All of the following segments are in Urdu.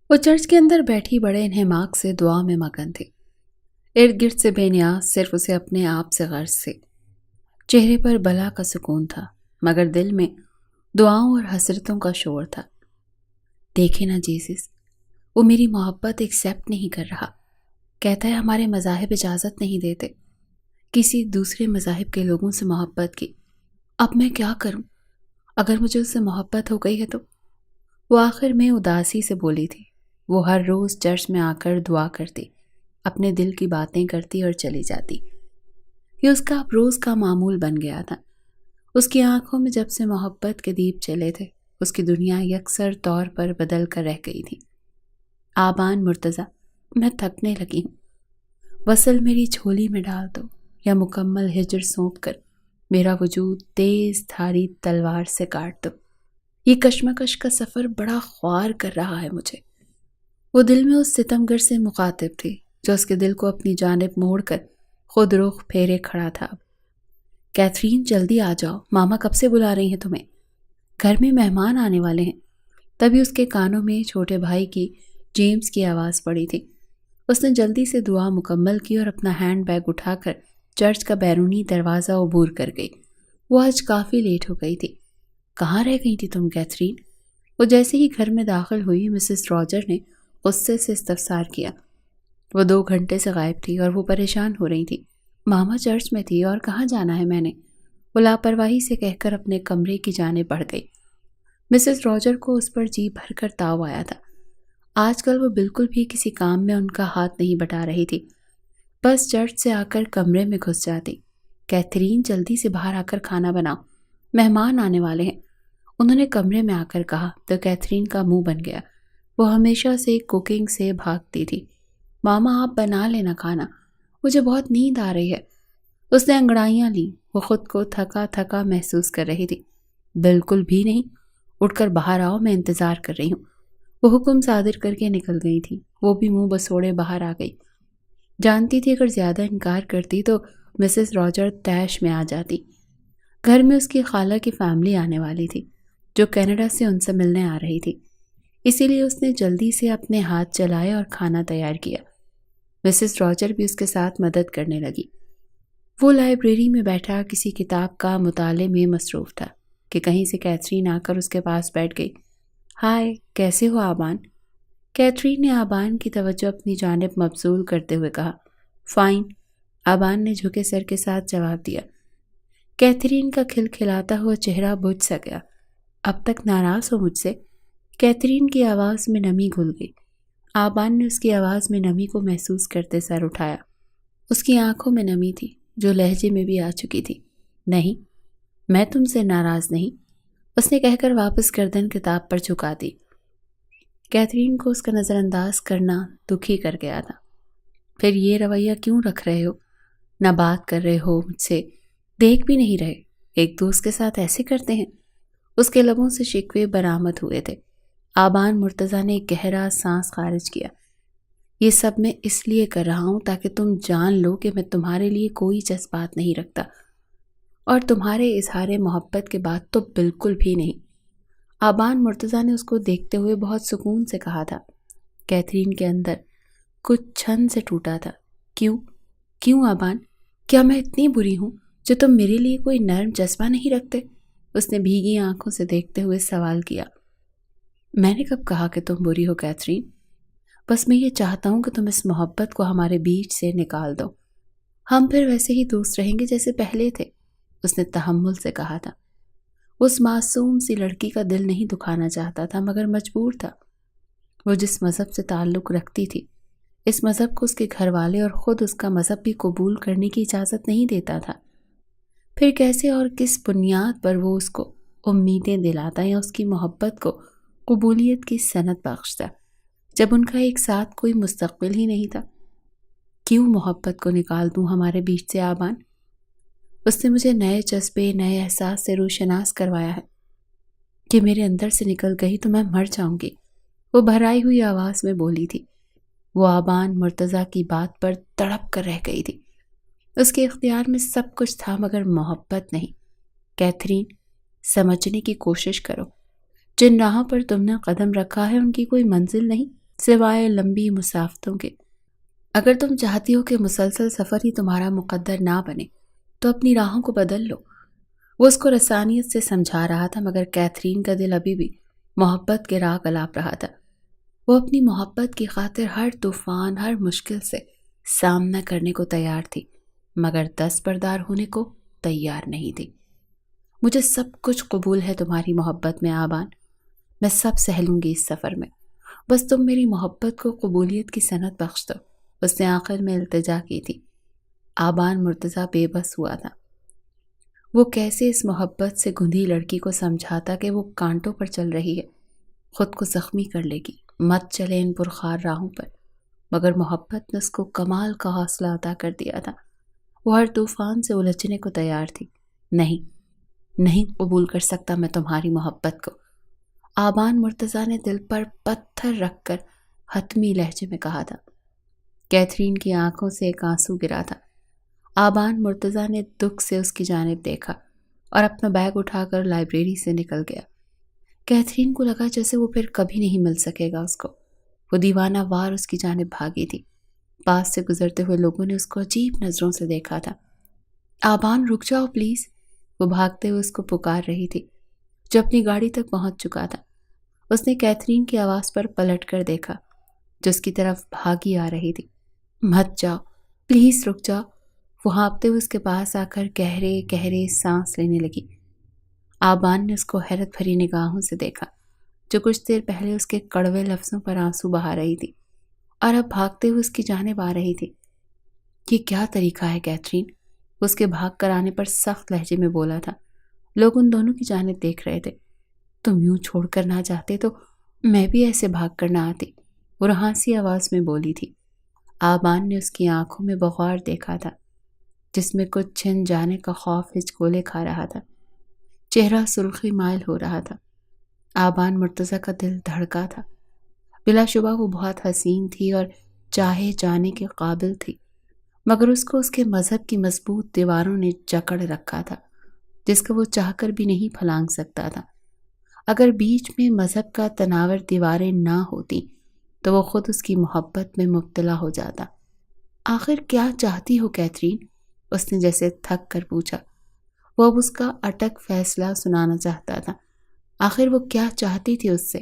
وہ چرچ کے اندر بیٹھی بڑے انہماک سے دعا میں مگن تھی۔ ارد گرد سے بے نیاز صرف اسے اپنے آپ سے غرض تھی۔ چہرے پر بلا کا سکون تھا، مگر دل میں دعاؤں اور حسرتوں کا شور تھا۔ دیکھے نا جیسس، وہ میری محبت ایکسیپٹ نہیں کر رہا۔ کہتا ہے ہمارے مذاہب اجازت نہیں دیتے کسی دوسرے مذاہب کے لوگوں سے محبت کی۔ اب میں کیا کروں؟ اگر مجھے اس سے محبت ہو گئی ہے تو؟ وہ آخر میں اداسی سے بولی تھی۔ وہ ہر روز چرچ میں آ کر دعا کرتی، اپنے دل کی باتیں کرتی اور چلی جاتی۔ یہ اس کا اب روز کا معمول بن گیا تھا۔ اس کی آنکھوں میں جب سے محبت کے دیپ چلے تھے، اس کی دنیا یکسر طور پر بدل کر رہ گئی تھی۔ آبان مرتضیٰ، میں تھکنے لگی ہوں۔ وصل میری جھولی میں ڈال دو یا مکمل ہجر سونپ کر میرا وجود تیز دھاری تلوار سے کاٹ دو۔ یہ کشمکش کا سفر بڑا خوار کر رہا ہے مجھے۔ وہ دل میں اس ستمگر سے مخاطب تھی جو اس کے دل کو اپنی جانب موڑ کر خود رخ پھیرے کھڑا تھا۔ کیتھرین، جلدی آ جاؤ، ماما کب سے بلا رہی ہیں تمہیں، گھر میں مہمان آنے والے ہیں۔ تبھی اس کے کانوں میں چھوٹے بھائی کی جیمز کی آواز پڑی تھی۔ اس نے جلدی سے دعا مکمل کی اور اپنا ہینڈ بیگ اٹھا کر چرچ کا بیرونی دروازہ عبور کر گئی۔ وہ آج کافی لیٹ ہو گئی تھی۔ کہاں رہ گئی تھی تم کیتھرین؟ وہ جیسے ہی گھر میں داخل ہوئی، مسز راجر نے غصے سے استفسار کیا۔ وہ 2 گھنٹے سے غائب تھی اور وہ پریشان ہو رہی تھی۔ ماما چرچ میں تھی، اور کہاں جانا ہے میں نے، وہ لاپرواہی سے کہہ کر اپنے کمرے کی جانب بڑھ گئی۔ مسز راجر کو اس پر جی بھر کر تاؤ آیا تھا۔ آج کل وہ بالکل بھی کسی کام میں ان کا ہاتھ نہیں بٹا رہی تھی، بس چرچ سے آ کر کمرے میں گھس جاتی۔ کیتھرین، جلدی سے باہر آ کر کھانا بناؤ، مہمان آنے والے ہیں، انہوں نے کمرے میں آ کر کہا تو کیتھرین کا منہ بن گیا۔ وہ ہمیشہ سے کوکنگ سے بھاگتی تھی۔ ماما آپ بنا لینا کھانا، مجھے بہت نیند آ رہی ہے۔ اس نے انگڑائیاں لیں، وہ خود کو تھکا تھکا محسوس کر رہی تھی۔ بالکل بھی نہیں، اٹھ کر باہر آؤ، میں انتظار کر رہی ہوں۔ وہ حکم صادر کر کے نکل گئی تھی۔ وہ بھی منہ بسوڑے باہر آ گئی۔ جانتی تھی اگر زیادہ انکار کرتی تو مسز راجر طیش میں آ جاتی۔ گھر میں اس کی خالہ کی فیملی آنے والی تھی جو کینیڈا سے ان سے ملنے آ رہی تھی، اسی لیے اس نے جلدی سے اپنے ہاتھ چلائے اور کھانا تیار کیا۔ مسز راجر بھی اس کے ساتھ مدد کرنے لگی۔ وہ لائبریری میں بیٹھا کسی کتاب کا مطالعے میں مصروف تھا کہ کہیں سے کیتھرین آ کر اس کے پاس بیٹھ گئی۔ ہائے، کیسے ہو آبان؟ کیتھرین نے آبان کی توجہ اپنی جانب مبذول کرتے ہوئے کہا۔ فائن، آبان نے جھکے سر کے ساتھ جواب دیا۔ کیتھرین کا کھلکھلاتا ہوا چہرہ بجھ سا گیا۔ اب تک ناراض ہو مجھ سے؟ کیتھرین کی آواز میں نمی گھل گئی۔ آبان نے اس کی آواز میں نمی کو محسوس کرتے سر اٹھایا۔ اس کی آنکھوں میں نمی تھی جو لہجے میں بھی آ چکی تھی۔ نہیں، میں تم سے ناراض نہیں، اس نے کہہ کر واپس گردن کتاب پر جھکا دی۔ کیتھرین کو اس کا نظر انداز کرنا دکھی کر گیا تھا۔ پھر یہ رویہ کیوں رکھ رہے ہو؟ نہ بات کر رہے ہو مجھ سے، دیکھ بھی نہیں رہے، ایک دوست کے ساتھ ایسے کرتے ہیں؟ اس کے لبوں سے شکوے برآمد ہوئے تھے۔ آبان مرتضیٰ نے ایک گہرا سانس خارج کیا۔ یہ سب میں اس لیے کر رہا ہوں تاکہ تم جان لو کہ میں تمہارے لیے کوئی جذبات نہیں رکھتا، اور تمہارے اظہار محبت کے بعد تو بالکل بھی نہیں۔ آبان مرتضیٰ نے اس کو دیکھتے ہوئے بہت سکون سے کہا تھا۔ کیتھرین کے اندر کچھ چھن سے ٹوٹا تھا۔ کیوں آبان؟ کیا میں اتنی بری ہوں جو تم میرے لیے کوئی نرم جذبہ نہیں رکھتے؟ اس نے بھیگی آنکھوں سے دیکھتے ہوئے سوال کیا۔ میں نے کب کہا کہ تم بری ہو کیتھرین؟ بس میں یہ چاہتا ہوں کہ تم اس محبت کو ہمارے بیچ سے نکال دو، ہم پھر ویسے ہی دوست رہیں گے جیسے پہلے تھے، اس نے تحمل سے کہا تھا۔ اس معصوم سی لڑکی کا دل نہیں دکھانا چاہتا تھا مگر مجبور تھا۔ وہ جس مذہب سے تعلق رکھتی تھی، اس مذہب کو اس کے گھر والے اور خود اس کا مذہب بھی قبول کرنے کی اجازت نہیں دیتا تھا۔ پھر کیسے اور کس بنیاد پر وہ اس کو امیدیں دلاتا یا اس کی محبت کو قبولیت کی سند بخشتا جب ان کا ایک ساتھ کوئی مستقبل ہی نہیں تھا؟ کیوں محبت کو نکال دوں ہمارے بیچ سے آبان؟ اس نے مجھے نئے جذبے، نئے احساس سے روشناس کروایا ہے کہ میرے اندر سے نکل گئی تو میں مر جاؤں گی، وہ بھرائی ہوئی آواز میں بولی تھی۔ وہ آبان مرتضیٰ کی بات پر تڑپ کر رہ گئی تھی۔ اس کے اختیار میں سب کچھ تھا مگر محبت نہیں۔ کیتھرین، سمجھنے کی کوشش کرو، جن راہوں پر تم نے قدم رکھا ہے ان کی کوئی منزل نہیں، سوائے لمبی مسافتوں کے۔ اگر تم چاہتی ہو کہ مسلسل سفر ہی تمہارا مقدر نہ بنے تو اپنی راہوں کو بدل لو۔ وہ اس کو رسانیت سے سمجھا رہا تھا، مگر کیتھرین کا دل ابھی بھی محبت کے راگ الاپ رہا تھا۔ وہ اپنی محبت کی خاطر ہر طوفان، ہر مشکل سے سامنا کرنے کو تیار تھی، مگر دستبردار ہونے کو تیار نہیں تھی۔ مجھے سب کچھ قبول ہے تمہاری محبت میں آبان، میں سب سہ لوں گی اس سفر میں، بس تم میری محبت کو قبولیت کی سند بخش دو، اس نے آخر میں التجا کی تھی۔ آبان مرتضیٰ بے بس ہوا تھا۔ وہ کیسے اس محبت سے گندھی لڑکی کو سمجھاتا کہ وہ کانٹوں پر چل رہی ہے، خود کو زخمی کر لے گی، مت چلے ان پرخار راہوں پر، مگر محبت نے اس کو کمال کا حوصلہ عطا کر دیا تھا۔ وہ ہر طوفان سے الجھنے کو تیار تھی۔ نہیں قبول کر سکتا میں تمہاری محبت کو، آبان مرتضیٰ نے دل پر پتھر رکھ کر حتمی لہجے میں کہا تھا۔ کیتھرین کی آنکھوں سے ایک آنسو گرا تھا۔ آبان مرتضیٰ نے دکھ سے اس کی جانب دیکھا اور اپنا بیگ اٹھا کر لائبریری سے نکل گیا۔ کیتھرین کو لگا جیسے وہ پھر کبھی نہیں مل سکے گا اس کو۔ وہ دیوانہ وار اس کی جانب بھاگی تھی۔ پاس سے گزرتے ہوئے لوگوں نے اس کو عجیب نظروں سے دیکھا تھا۔ آبان رک جاؤ پلیز، وہ بھاگتے ہوئے اس کو پکار رہی تھی۔ جو اپنی گاڑی تک پہنچ چکا تھا، اس نے کیتھرین کی آواز پر پلٹ کر دیکھا جو اس کی طرف بھاگی آ رہی تھی۔ مت جاؤ، پلیز رک جاؤ، وہ ہانپتے ہوئے اس کے پاس آ کر گہرے گہرے سانس لینے لگی۔ آبان نے اس کو حیرت بھری نگاہوں سے دیکھا، جو کچھ دیر پہلے اس کے کڑوے لفظوں پر آنسو بہا رہی تھی اور اب بھاگتے ہوئے اس کی جانب آ رہی تھی۔ یہ کیا طریقہ ہے کیتھرین؟ اس کے بھاگ کر آنے پر سخت لہجے میں بولا تھا۔ لوگ ان دونوں کی جانب دیکھ رہے تھے۔ تم یوں چھوڑ کر نہ جاتے تو میں بھی ایسے بھاگ کر نہ آتی، وہ رہانسی آواز میں بولی تھی۔ آبان نے اس کی آنکھوں میں بغور دیکھا تھا، جس میں کچھ چھن جانے کا خوف ہچکولے کھا رہا تھا۔ چہرہ سرخی مائل ہو رہا تھا۔ آبان مرتضیٰ کا دل دھڑکا تھا۔ بلا شبہ وہ بہت حسین تھی اور چاہے جانے کے قابل تھی، مگر اس کو اس کے مذہب کی مضبوط دیواروں نے جکڑ رکھا تھا، جس کا وہ چاہ کر بھی نہیں پھلانگ سکتا تھا۔ اگر بیچ میں مذہب کا تناور دیواریں نہ ہوتی تو وہ خود اس کی محبت میں مبتلا ہو جاتا۔ آخر کیا چاہتی ہو کیتھرین؟ اس نے جیسے تھک کر پوچھا۔ وہ اب اس کا اٹک فیصلہ سنانا چاہتا تھا۔ آخر وہ کیا چاہتی تھی اس سے؟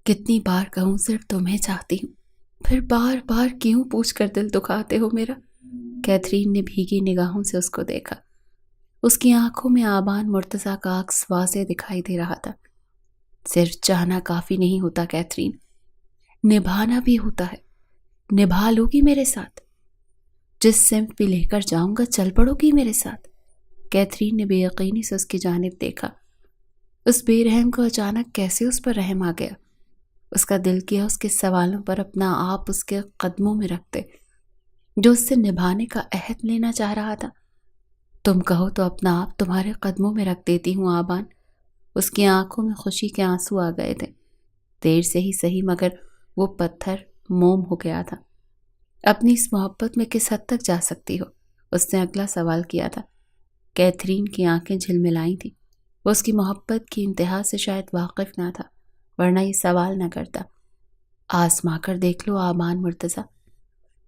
کتنی بار کہوں صرف تمہیں چاہتی ہوں، پھر بار بار کیوں پوچھ کر دل دکھاتے ہو میرا؟ کیتھرین نے بھیگی نگاہوں سے اس کو دیکھا۔ اس کی آنکھوں میں آبان مرتضیٰ کا عکس واضح دکھائی دے رہا تھا۔ صرف چاہنا کافی نہیں ہوتا کیتھرین، نبھانا بھی ہوتا ہے۔ نبھا لو گی میرے ساتھ؟ جس سمت بھی لے کر جاؤں گا چل پڑو گی میرے ساتھ؟ کیتھرین نے بے یقینی سے اس کی جانب دیکھا۔ اس بے رحم کو اچانک کیسے اس پر رحم آ گیا؟ اس کا دل کیا اس کے سوالوں پر اپنا آپ اس کے قدموں میں رکھتے، جو اس سے نبھانے کا عہد لینا چاہ رہا تھا۔ تم کہو تو اپنا آپ تمہارے قدموں میں رکھ دیتی ہوں آبان۔ اس کی آنکھوں میں خوشی کے آنسو آ گئے تھے۔ دیر سے ہی صحیح، مگر وہ پتھر موم ہو گیا تھا۔ اپنی اس محبت میں کس حد تک جا سکتی ہو؟ اس نے اگلا سوال کیا تھا۔ کیتھرین کی آنکھیں جھلملائی تھیں۔ وہ اس کی محبت کی انتہا سے شاید واقف نہ تھا، ورنہ یہ سوال نہ کرتا۔ آزما کر دیکھ لو آبان مرتضیٰ،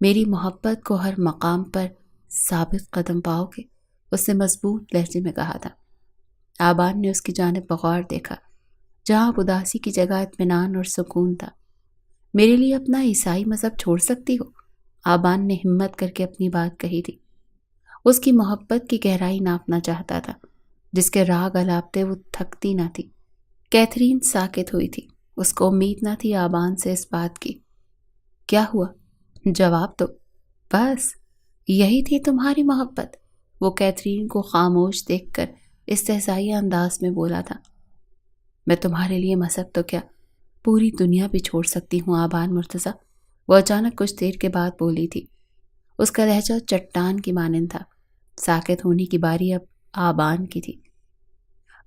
میری محبت کو ہر مقام پر ثابت قدم پاؤ گے، اس نے مضبوط لہجے میں کہا تھا۔ آبان نے اس کی جانب بغور دیکھا، جہاں اداسی کی جگہ اطمینان اور سکون تھا۔ میرے لیے اپنا عیسائی مذہب چھوڑ سکتی ہو؟ آبان نے ہمت کر کے اپنی بات کہی تھی۔ اس کی محبت کی گہرائی ناپنا چاہتا تھا، جس کے راگ الاپتے وہ تھکتی نہ تھی۔ کیتھرین ساکت ہوئی تھی۔ اس کو امید نہ تھی آبان سے اس بات کی۔ کیا ہوا؟ جواب دو۔ بس یہی تھی تمہاری محبت؟ وہ کیتھرین کو خاموش دیکھ کر استہزائی انداز میں بولا تھا۔ میں تمہارے لیے مذہب تو کیا، پوری دنیا بھی چھوڑ سکتی ہوں آبان مرتضیٰ، وہ اچانک کچھ دیر کے بعد بولی تھی۔ اس کا لہجہ چٹان کی مانند تھا۔ ساکت ہونے کی باری اب آبان کی تھی۔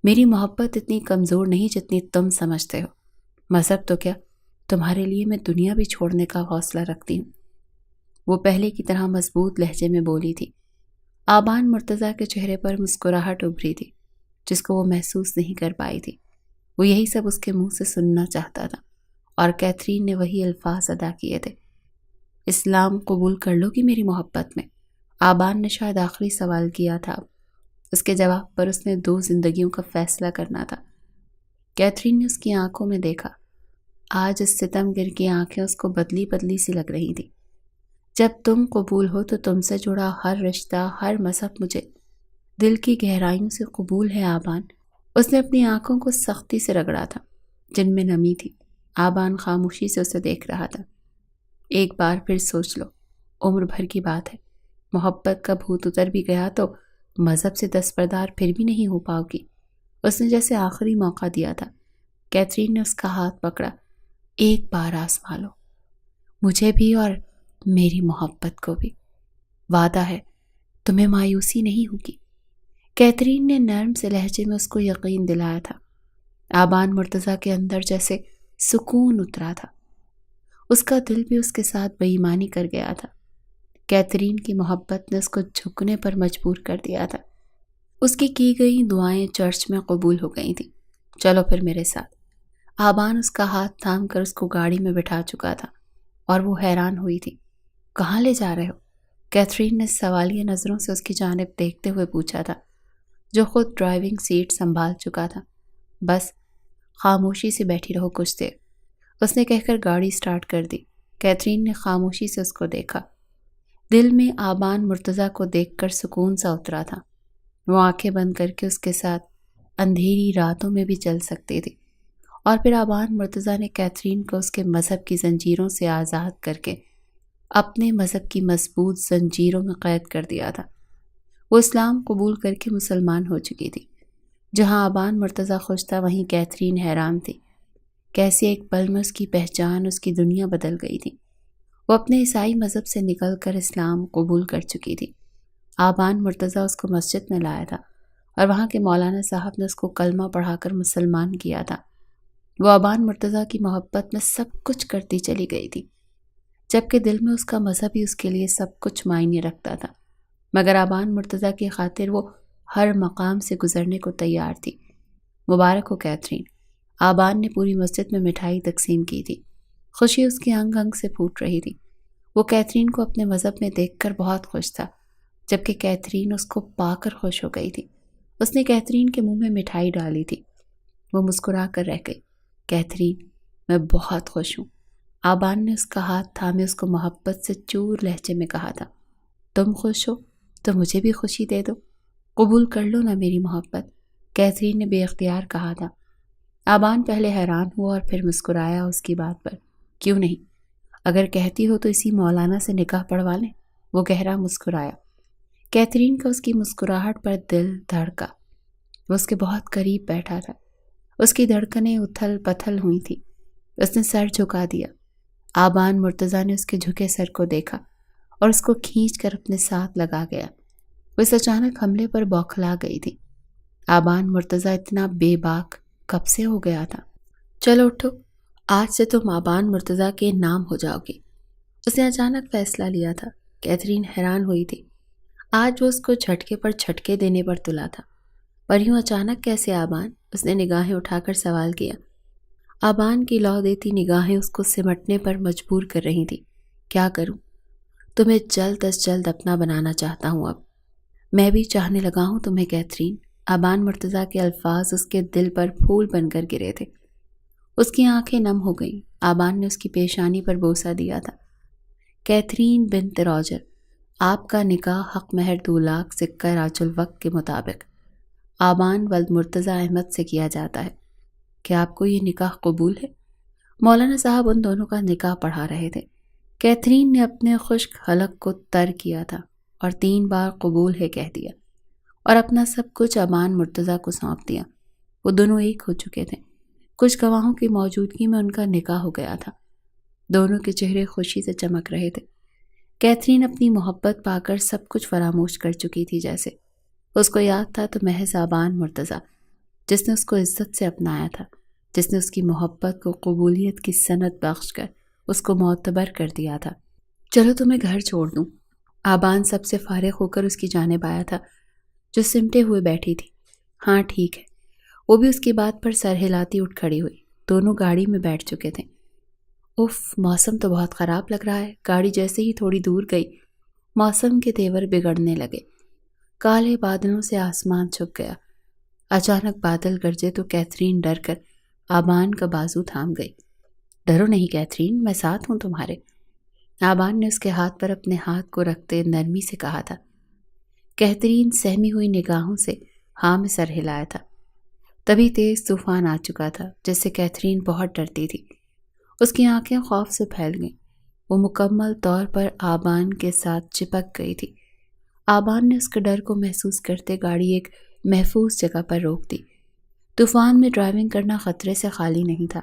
میری محبت اتنی کمزور نہیں جتنی تم سمجھتے ہو۔ مذہب تو کیا، تمہارے لیے میں دنیا بھی چھوڑنے کا حوصلہ رکھتی ہوں، وہ پہلے کی طرح مضبوط لہجے میں بولی تھی۔ آبان مرتضیٰ کے چہرے پر مسکراہٹ ابھری تھی، جس کو وہ محسوس نہیں کر پائی تھی۔ وہ یہی سب اس کے منہ سے سننا چاہتا تھا، اور کیتھرین نے وہی الفاظ ادا کیے تھے۔ اسلام قبول کر لو گی میری محبت میں؟ آبان نے شاید آخری سوال کیا تھا۔ اس کے جواب پر اس نے 2 زندگیوں کا فیصلہ کرنا تھا۔ کیتھرین نے اس کی آنکھوں میں دیکھا۔ آج اس ستم گر کی آنکھیں اس کو بدلی بدلی سی لگ رہی تھی۔ جب تم قبول ہو تو تم سے جڑا ہر رشتہ، ہر مذہب مجھے دل کی گہرائیوں سے قبول ہے آبان۔ اس نے اپنی آنکھوں کو سختی سے رگڑا تھا جن میں نمی تھی۔ آبان خاموشی سے اسے دیکھ رہا تھا۔ ایک بار پھر سوچ لو، عمر بھر کی بات ہے۔ محبت کا بھوت اتر بھی گیا تو مذہب سے دستبردار پھر بھی نہیں ہو پاؤ گی۔ اس نے جیسے آخری موقع دیا تھا۔ کیتھرین نے اس کا ہاتھ پکڑا۔ ایک بار آزما لو، مجھے بھی اور میری محبت کو بھی۔ وعدہ ہے تمہیں مایوسی نہیں ہوگی۔ کیتھرین نے نرم سے لہجے میں اس کو یقین دلایا تھا۔ آبان مرتضیٰ کے اندر جیسے سکون اترا تھا۔ اس کا دل بھی اس کے ساتھ بے ایمانی کر گیا تھا۔ کیتھرین کی محبت نے اس کو جھکنے پر مجبور کر دیا تھا۔ اس کی گئی دعائیں چرچ میں قبول ہو گئی تھیں۔ چلو پھر میرے ساتھ۔ آبان اس کا ہاتھ تھام کر اس کو گاڑی میں بٹھا چکا تھا اور وہ حیران ہوئی تھی۔ کہاں لے جا رہے ہو؟ کیتھرین نے سوالیہ نظروں سے اس کی جانب دیکھتے ہوئے پوچھا تھا، جو خود ڈرائیونگ سیٹ سنبھال چکا تھا۔ بس خاموشی سے بیٹھی رہو کچھ دیر، اس نے کہہ کر گاڑی سٹارٹ کر دی۔ کیتھرین نے خاموشی سے اس کو دیکھا۔ دل میں آبان مرتضیٰ کو دیکھ کر سکون سا اترا تھا۔ وہ آنکھیں بند کر کے اس کے ساتھ اندھیری راتوں میں بھی چل سکتی تھی۔ اور پھر آبان مرتضیٰ نے کیتھرین کو اس کے مذہب کی زنجیروں سے آزاد کر کے اپنے مذہب کی مضبوط زنجیروں میں قید کر دیا تھا۔ وہ اسلام قبول کر کے مسلمان ہو چکی تھی۔ جہاں آبان مرتضیٰ خوش تھا وہیں کیتھرین حیران تھی۔ کیسے ایک پل میں اس کی پہچان، اس کی دنیا بدل گئی تھی۔ وہ اپنے عیسائی مذہب سے نکل کر اسلام قبول کر چکی تھی۔ آبان مرتضیٰ اس کو مسجد میں لایا تھا اور وہاں کے مولانا صاحب نے اس کو کلمہ پڑھا کر مسلمان کیا تھا۔ وہ آبان مرتضیٰ کی محبت میں سب کچھ کرتی چلی گئی تھی، جبکہ دل میں اس کا مذہب ہی اس کے لیے سب کچھ معنی رکھتا تھا۔ مگر آبان مرتضیٰ کی خاطر وہ ہر مقام سے گزرنے کو تیار تھی۔ مبارک ہو کیتھرین۔ آبان نے پوری مسجد میں مٹھائی تقسیم کی تھی۔ خوشی اس کے انگ انگ سے پھوٹ رہی تھی۔ وہ کیتھرین کو اپنے مذہب میں دیکھ کر بہت خوش تھا، جبکہ کیتھرین اس کو پا کر خوش ہو گئی تھی۔ اس نے کیتھرین کے منہ میں مٹھائی ڈالی تھی۔ وہ مسکرا کر رہ گئی۔ کیتھرین، میں بہت خوش ہوں۔ آبان نے اس کا ہاتھ تھامے اس کو محبت سے چور لہجے میں کہا تھا۔ تم خوش ہو تو مجھے بھی خوشی دے دو۔ قبول کر لو نا میری محبت، کیتھرین نے بے اختیار کہا تھا۔ آبان پہلے حیران ہوا اور پھر مسکرایا اس کی بات پر۔ کیوں نہیں؟ اگر کہتی ہو تو اسی مولانا سے نکاح پڑھوا لیں۔ وہ گہرا مسکرایا۔ کیتھرین کا اس کی مسکراہٹ پر دل دھڑکا۔ وہ اس کے بہت قریب بیٹھا تھا۔ اس کی دھڑکنیں اتھل پتھل ہوئی تھی۔ اس نے سر جھکا دیا۔ آبان مرتضیٰ نے اس کے جھکے سر کو دیکھا اور اس کو کھینچ کر اپنے ساتھ لگا گیا۔ وہ اس اچانک حملے پر بوکھلا گئی تھی۔ آبان مرتضیٰ اتنا بے باک کب سے ہو گیا تھا؟ چلو اٹھو، آج سے تم آبان مرتضیٰ کے نام ہو جاؤ گے۔ اس نے اچانک فیصلہ لیا تھا۔ کیتھرین حیران ہوئی تھی۔ آج وہ اس کو جھٹکے پر جھٹکے دینے پر تلا تھا۔ پر یوں اچانک کیسے آبان؟ اس نے نگاہیں اٹھا کر سوال کیا۔ آبان کی لو دیتی نگاہیں اس کو سمٹنے پر مجبور کر رہی تھی۔ کیا کروں؟ تمہیں جلد از جلد اپنا بنانا چاہتا ہوں اب۔ میں بھی چاہنے لگا ہوں تمہیں کیتھرین۔ آبان مرتضیٰ کے الفاظ اس کے دل پر پھول بن کر گرے تھے۔ اس کی آنکھیں نم ہو گئیں۔ آبان نے اس کی پیشانی پر بوسہ دیا تھا۔ کیتھرین بنت روجر، آپ کا نکاح حق مہر 2 لاکھ سکہ راج الوقت کے مطابق آبان ولد مرتضیٰ احمد سے کیا جاتا ہے۔ کیا آپ کو یہ نکاح قبول ہے؟ مولانا صاحب ان دونوں کا نکاح پڑھا رہے تھے۔ کیتھرین نے اپنے خشک حلق کو تر کیا تھا اور 3 بار قبول ہے کہہ دیا اور اپنا سب کچھ آبان مرتضیٰ کو سونپ دیا۔ وہ دونوں ایک ہو چکے تھے۔ کچھ گواہوں کی موجودگی میں ان کا نکاح ہو گیا تھا۔ دونوں کے چہرے خوشی سے چمک رہے تھے۔ کیتھرین اپنی محبت پا کر سب کچھ فراموش کر چکی تھی جیسے۔ اس کو یاد تھا تو محض آبان مرتضیٰ، جس نے اس کو عزت سے اپنایا تھا، جس نے اس کی محبت کو قبولیت کی سند بخش کر اس کو معتبر کر دیا تھا۔ چلو تمہیں گھر چھوڑ دوں۔ آبان سب سے فارغ ہو کر اس کی جانب آیا تھا، جو سمٹے ہوئے بیٹھی تھی۔ ہاں ٹھیک ہے۔ وہ بھی اس کی بات پر سر ہلاتی اٹھ کھڑی ہوئی۔ دونوں گاڑی میں بیٹھ چکے تھے۔ اف، موسم تو بہت خراب لگ رہا ہے۔ گاڑی جیسے ہی تھوڑی دور گئی موسم کے تیور بگڑنے لگے۔ کالے بادلوں سے آسمان چھپ گیا۔ اچانک بادل گرجے تو کیتھرین ڈر کر آبان کا بازو تھام گئی۔ ڈرو نہیں کیتھرین، میں ساتھ ہوں تمہارے۔ آبان نے اس کے ہاتھ پر اپنے ہاتھ کو رکھتے نرمی سے کہا تھا۔ کیتھرین سہمی ہوئی نگاہوں سے ہاں میں سر ہلایا تھا۔ تبھی تیز طوفان آ چکا تھا جس سے کیتھرین بہت ڈرتی تھی۔ اس کی آنکھیں خوف سے پھیل گئیں۔ وہ مکمل طور پر آبان کے ساتھ چپک گئی تھی۔ آبان نے اس کے ڈر کو محسوس کرتے گاڑی ایک محفوظ جگہ پر روک دی۔ طوفان میں ڈرائیونگ کرنا خطرے سے خالی نہیں تھا۔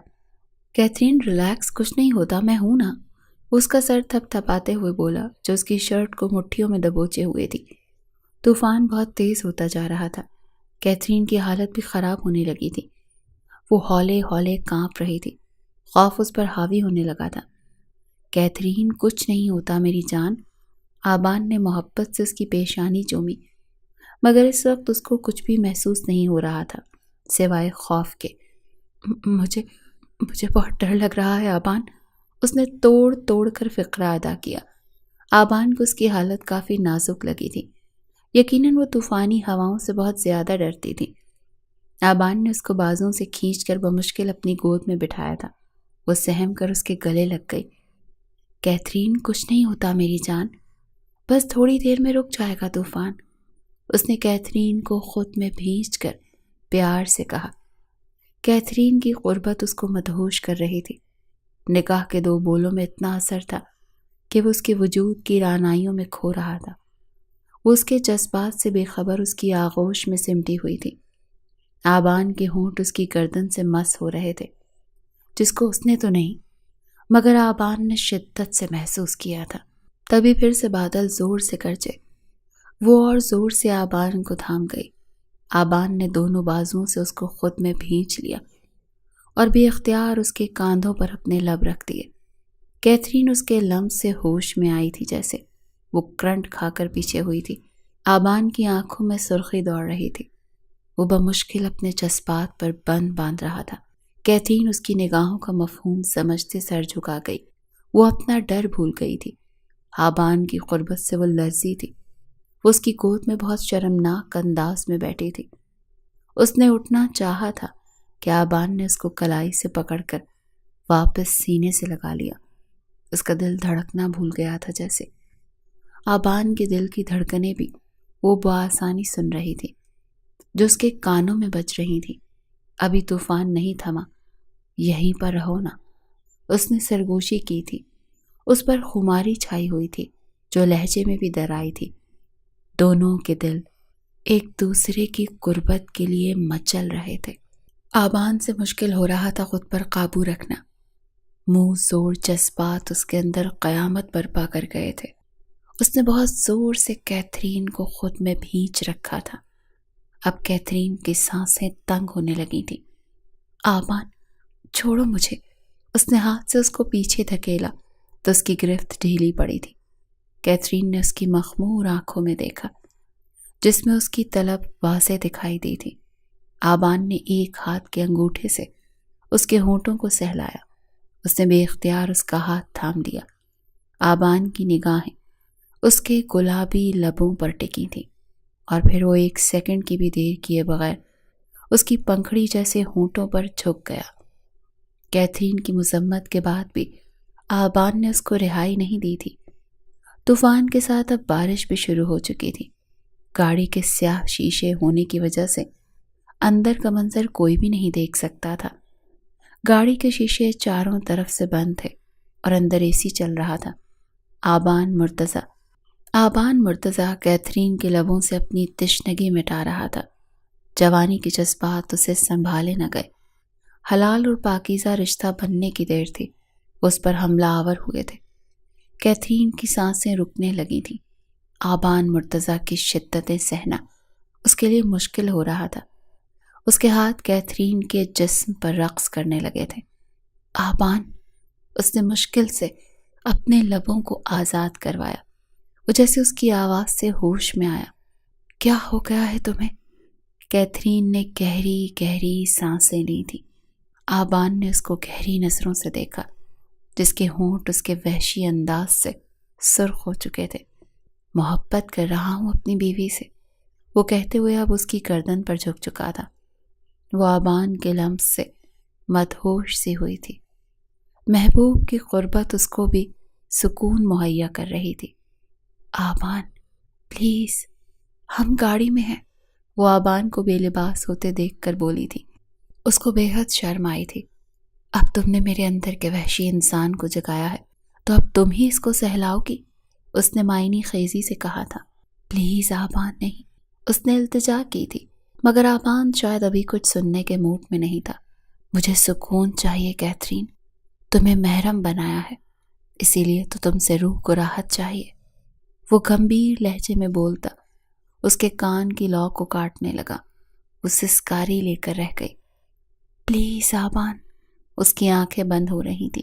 کیتھرین ریلیکس، کچھ نہیں ہوتا، میں ہوں نا، اس کا سر تھپ تھپاتے ہوئے بولا جو اس کی شرٹ کو مٹھیوں میں دبوچے ہوئے تھی۔ طوفان بہت تیز ہوتا جا رہا تھا۔ کیتھرین کی حالت بھی خراب ہونے لگی تھی۔ وہ ہولے ہولے کانپ رہی تھی۔ خوف اس پر حاوی ہونے لگا تھا۔ کیتھرین، کچھ نہیں ہوتا میری جان۔ آبان نے محبت سے اس کی پیشانی چومی، مگر اس وقت اس کو کچھ بھی محسوس نہیں ہو رہا تھا سوائے خوف کے۔ مجھے بہت ڈر لگ رہا ہے آبان، اس نے توڑ توڑ کر فقرہ ادا کیا۔ آبان کو اس کی حالت کافی نازک لگی تھی۔ یقیناً وہ طوفانی ہواؤں سے بہت زیادہ ڈرتی تھی۔ آبان نے اس کو بازوں سے کھینچ کر بمشکل اپنی گود میں بٹھایا تھا۔ وہ سہم کر اس کے گلے لگ گئی۔ کیتھرین، کچھ نہیں ہوتا میری جان، بس تھوڑی دیر میں رک جائے گا طوفان، اس نے کیتھرین کو خود میں بھینچ کر پیار سے کہا۔ کیتھرین کی قربت اس کو مدہوش کر رہی تھی۔ نکاح کے دو بولوں میں اتنا اثر تھا کہ وہ اس کے وجود کی رعنائیوں میں کھو رہا تھا۔ وہ اس کے جذبات سے بے خبر اس کی آغوش میں سمٹی ہوئی تھی۔ آبان کے ہونٹ اس کی گردن سے مس ہو رہے تھے، جس کو اس نے تو نہیں مگر آبان نے شدت سے محسوس کیا تھا۔ تبھی پھر سے بادل زور سے گرجے۔ وہ اور زور سے آبان کو تھام گئی۔ آبان نے دونوں بازوؤں سے اس کو خود میں بھینچ لیا اور بے اختیار اس کے کاندھوں پر اپنے لب رکھ دیے۔ کیتھرین اس کے لمس سے ہوش میں آئی تھی، جیسے وہ کرنٹ کھا کر پیچھے ہوئی تھی۔ آبان کی آنکھوں میں سرخی دوڑ رہی تھی۔ وہ بمشکل اپنے جذبات پر بند باندھ رہا تھا۔ کیتھرین اس کی نگاہوں کا مفہوم سمجھتے سر جھکا گئی۔ وہ اپنا ڈر بھول گئی تھی۔ آبان کی قربت سے وہ لرزی تھی۔ وہ اس کی گود میں بہت شرمناک انداز میں بیٹھی تھی۔ اس نے اٹھنا چاہا تھا کہ آبان نے اس کو کلائی سے پکڑ کر واپس سینے سے لگا لیا۔ اس کا دل دھڑکنا بھول گیا تھا جیسے۔ آبان کے دل کی دھڑکنیں بھی وہ بآسانی سن رہی تھی جو اس کے کانوں میں بج رہی تھی۔ ابھی طوفان نہیں تھما، یہیں پر رہو نا، اس نے سرگوشی کی تھی۔ اس پر خماری چھائی ہوئی تھی جو لہجے میں بھی درائی تھی۔ دونوں کے دل ایک دوسرے کی قربت کے لیے مچل رہے تھے۔ آبان سے مشکل ہو رہا تھا خود پر قابو رکھنا۔ منہ زور جذبات اس کے اندر قیامت برپا کر گئے تھے۔ اس نے بہت زور سے کیتھرین کو خود میں بھینچ رکھا تھا۔ اب کیتھرین کی سانسیں تنگ ہونے لگی تھی۔ آبان، چھوڑو مجھے، اس نے ہاتھ سے اس کو پیچھے دھکیلا تو اس کی گرفت ڈھیلی پڑی تھی۔ کیتھرین نے اس کی مخمور آنکھوں میں دیکھا جس میں اس کی طلب واضح دکھائی دی تھی۔ آبان نے ایک ہاتھ کے انگوٹھے سے اس کے ہونٹوں کو سہلایا۔ اس نے بے اختیار اس کا ہاتھ تھام دیا۔ آبان کی نگاہیں اس کے گلابی لبوں پر ٹکی تھیں اور پھر وہ ایک سیکنڈ کی بھی دیر کیے بغیر اس کی پنکھڑی جیسے ہونٹوں پر جھک گیا۔ کیتھرین کی مذمت کے بعد بھی آبان نے اس کو رہائی نہیں دی تھی۔ طوفان کے ساتھ اب بارش بھی شروع ہو چکی تھی۔ گاڑی کے سیاہ شیشے ہونے کی وجہ سے اندر کا منظر کوئی بھی نہیں دیکھ سکتا تھا۔ گاڑی کے شیشے چاروں طرف سے بند تھے اور اندر اے سی چل رہا تھا۔ آبان مرتضیٰ کیتھرین کے لبوں سے اپنی تشنگی مٹا رہا تھا۔ جوانی کے جذبات اسے سنبھالے نہ گئے۔ حلال اور پاکیزہ رشتہ بننے کی دیر تھی، اس پر حملہ آور ہوئے تھے۔ کیتھرین کی سانسیں رکنے لگی تھیں۔ آبان مرتضیٰ کی شدتیں سہنا اس کے لیے مشکل ہو رہا تھا۔ اس کے ہاتھ کیتھرین کے جسم پر رقص کرنے لگے تھے۔ آبان، اس نے مشکل سے اپنے لبوں کو آزاد کروایا۔ وہ جیسے اس کی آواز سے ہوش میں آیا۔ کیا ہو گیا ہے تمہیں؟ کیتھرین نے گہری گہری سانسیں لی تھی۔ آبان نے اس کو گہری نظروں سے دیکھا۔ جس کے ہونٹ اس کے وحشی انداز سے سرخ ہو چکے تھے۔ محبت کر رہا ہوں اپنی بیوی سے، وہ کہتے ہوئے اب اس کی گردن پر جھک چکا تھا۔ وہ آبان کے لمس سے مدہوش سی ہوئی تھی۔ محبوب کی قربت اس کو بھی سکون مہیا کر رہی تھی۔ آبان پلیز، ہم گاڑی میں ہیں، وہ آبان کو بے لباس ہوتے دیکھ کر بولی تھی۔ اس کو بے حد شرم آئی تھی۔ اب تم نے میرے اندر کے وحشی انسان کو جگایا ہے تو اب تم ہی اس کو سہلاؤ گی، اس نے معنی خیزی سے کہا تھا۔ پلیز آبان نہیں، اس نے التجا کی تھی، مگر آبان شاید ابھی کچھ سننے کے موڈ میں نہیں تھا۔ مجھے سکون چاہیے کیتھرین، تمہیں محرم بنایا ہے، اسی لیے تو تم سے روح کو راحت چاہیے، وہ گمبھیر لہجے میں بولتا اس کے کان کی لو کو کاٹنے لگا۔ وہ سسکاری لے کر رہ گئی۔ پلیز آبان، اس کی آنکھیں بند ہو رہی تھی۔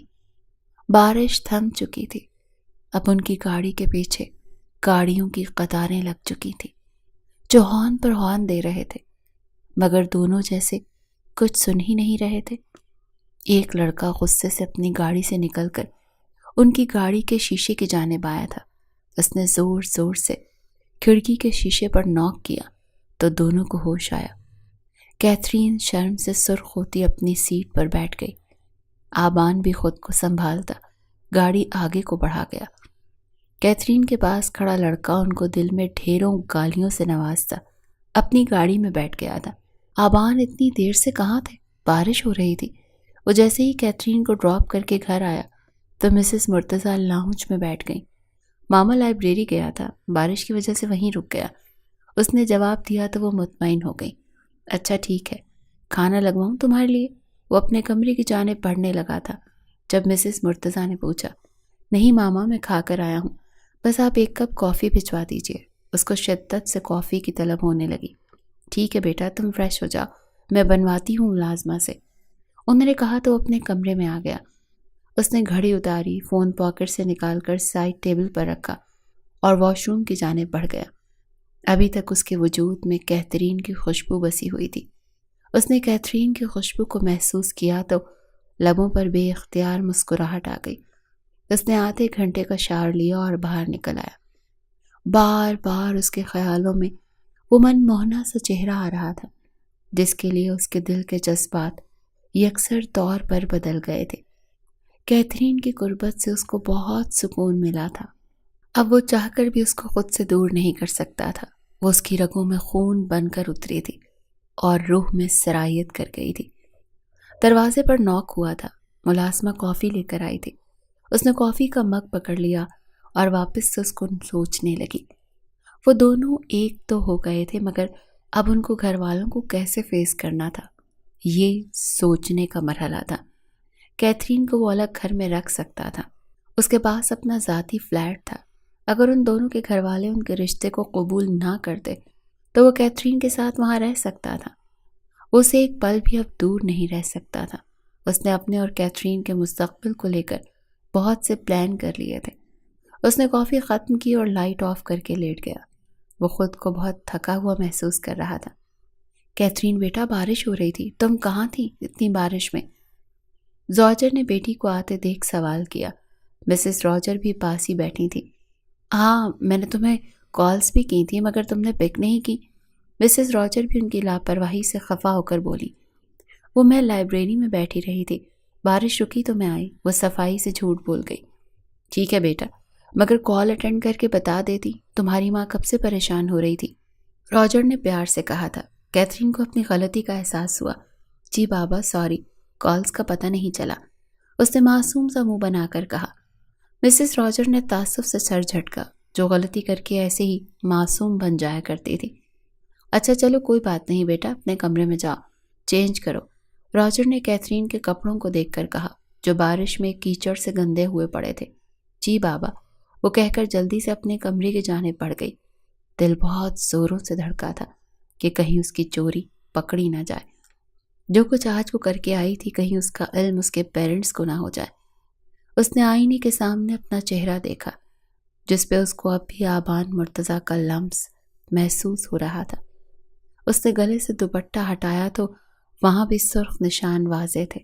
بارش تھم چکی تھی۔ اب ان کی گاڑی کے پیچھے گاڑیوں کی قطاریں لگ چکی تھی جو ہارن پر ہارن دے رہے تھے، مگر دونوں جیسے کچھ سن ہی نہیں رہے تھے۔ ایک لڑکا غصے سے اپنی گاڑی سے نکل کر ان کی گاڑی کے شیشے کی جانب آیا تھا۔ اس نے زور زور سے کھڑکی کے شیشے پر نوک کیا تو دونوں کو ہوش آیا۔ کیتھرین شرم سے سرخ ہوتی اپنی سیٹ پر بیٹھ گئی۔ آبان بھی خود کو سنبھالتا گاڑی آگے کو بڑھا گیا۔ کیتھرین کے پاس کھڑا لڑکا ان کو دل میں ڈھیروں گالیوں سے نوازتا اپنی گاڑی میں بیٹھ گیا تھا۔ آبان اتنی دیر سے کہاں تھے؟ بارش ہو رہی تھی۔ وہ جیسے ہی کیتھرین کو ڈراپ کر کے گھر آیا تو مسز مرتضیٰ لاؤنج میں بیٹھ گئیں۔ ماما لائبریری گیا تھا، بارش کی وجہ سے وہیں رک گیا، اس نے جواب دیا تو وہ مطمئن ہو گئی۔ اچھا ٹھیک ہے، کھانا لگواؤں تمہارے لیے؟ وہ اپنے کمرے کی جانب بڑھنے لگا تھا جب مسز مرتضیٰ نے پوچھا۔ نہیں ماما، میں کھا کر آیا ہوں، بس آپ ایک کپ کافی بھجوا دیجیے۔ اس کو شدت سے کافی کی طلب ہونے لگی۔ ٹھیک ہے بیٹا، تم فریش ہو جاؤ، میں بنواتی ہوں ملازمہ سے، انہوں نے کہا تو اپنے کمرے میں آ گیا۔ اس نے گھڑی اتاری، فون پاکٹ سے نکال کر سائڈ ٹیبل پر رکھا اور واش روم کی جانب بڑھ گیا۔ ابھی تک اس کے وجود میں کیتھرین کی خوشبو بسی ہوئی تھی۔ اس نے کیتھرین کی خوشبو کو محسوس کیا تو لبوں پر بے اختیار مسکراہٹ آ گئی۔ اس نے آدھے گھنٹے کا شاور لیا اور باہر نکل آیا۔ بار بار اس کے خیالوں میں وہ من موہنا سا چہرہ آ رہا تھا جس کے لیے اس کے دل کے جذبات یکسر طور پر بدل گئے تھے۔ کیتھرین کی قربت سے اس کو بہت سکون ملا تھا۔ اب وہ چاہ کر بھی اس کو خود سے دور نہیں کر سکتا تھا۔ وہ اس کی رگوں میں خون بن کر اتری تھی اور روح میں سرایت کر گئی تھی۔ دروازے پر نوک ہوا تھا۔ ملازمہ کافی لے کر آئی تھی۔ اس نے کافی کا مگ پکڑ لیا اور واپس سے اس کو سوچنے لگی۔ وہ دونوں ایک تو ہو گئے تھے، مگر اب ان کو گھر والوں کو کیسے فیس کرنا تھا، یہ سوچنے کا مرحلہ تھا۔ کیتھرین کو وہ الگ گھر میں رکھ سکتا تھا، اس کے پاس اپنا ذاتی فلیٹ تھا۔ اگر ان دونوں کے گھر والے ان کے رشتے کو قبول نہ کرتے تو وہ کیتھرین کے ساتھ وہاں رہ سکتا تھا۔ وہ اسے ایک پل بھی اب دور نہیں رہ سکتا تھا۔ اس نے اپنے اور کیتھرین کے مستقبل کو لے کر بہت سے پلان کر لیے تھے۔ اس نے کافی ختم کی اور لائٹ آف کر کے لیٹ گیا۔ وہ خود کو بہت تھکا ہوا محسوس کر رہا تھا۔ کیتھرین بیٹا، بارش ہو رہی تھی، تم کہاں تھی اتنی بارش میں؟ زوجر نے بیٹی کو آتے دیکھ سوال کیا۔ مسز راجر بھی پاس ہی بیٹھی تھی۔ ہاں، میں نے تمہیں کالز بھی کی تھی مگر تم نے پک نہیں کی۔ مسز راجر بھی ان کی لاپرواہی سے خفا ہو کر بولی۔ وہ میں لائبریری میں بیٹھی رہی تھی، بارش رکی تو میں آئی، وہ صفائی سے جھوٹ بول گئی۔ ٹھیک ہے بیٹا، مگر کال اٹینڈ کر کے بتا دیتی، تمہاری ماں کب سے پریشان ہو رہی تھی؟ راجر نے پیار سے کہا تھا۔ کیتھرین کو اپنی غلطی کا احساس ہوا۔ جی بابا سوری، کالز کا پتہ نہیں چلا، اس نے معصوم سا منہ بنا کر کہا۔ مسز راجر نے تعصب سے سر جھٹکا، جو غلطی کر کے ایسے ہی معصوم بن جایا کرتی تھی۔ اچھا چلو کوئی بات نہیں بیٹا، اپنے کمرے میں جاؤ، چینج کرو، راجر نے کیتھرین کے کپڑوں کو دیکھ کر کہا جو بارش میں کیچڑ سے گندے ہوئے پڑے تھے۔ جی بابا، وہ کہہ کر جلدی سے اپنے کمرے کی جانب بڑھ گئی۔ دل بہت زوروں سے دھڑکا تھا کہ کہیں اس کی چوری پکڑی نہ جائے۔ جو کچھ آج وہ کر کے آئی تھی، کہیں اس کا علم اس کے پیرنٹس کو نہ ہو جائے۔ اس نے آئینے کے سامنے اپنا چہرہ دیکھا جس پہ اس کو اب بھی آبان مرتضیٰ کا لمس محسوس ہو رہا تھا۔ اس نے گلے سے دوپٹہ ہٹایا تو وہاں بھی سرخ نشان واضح تھے۔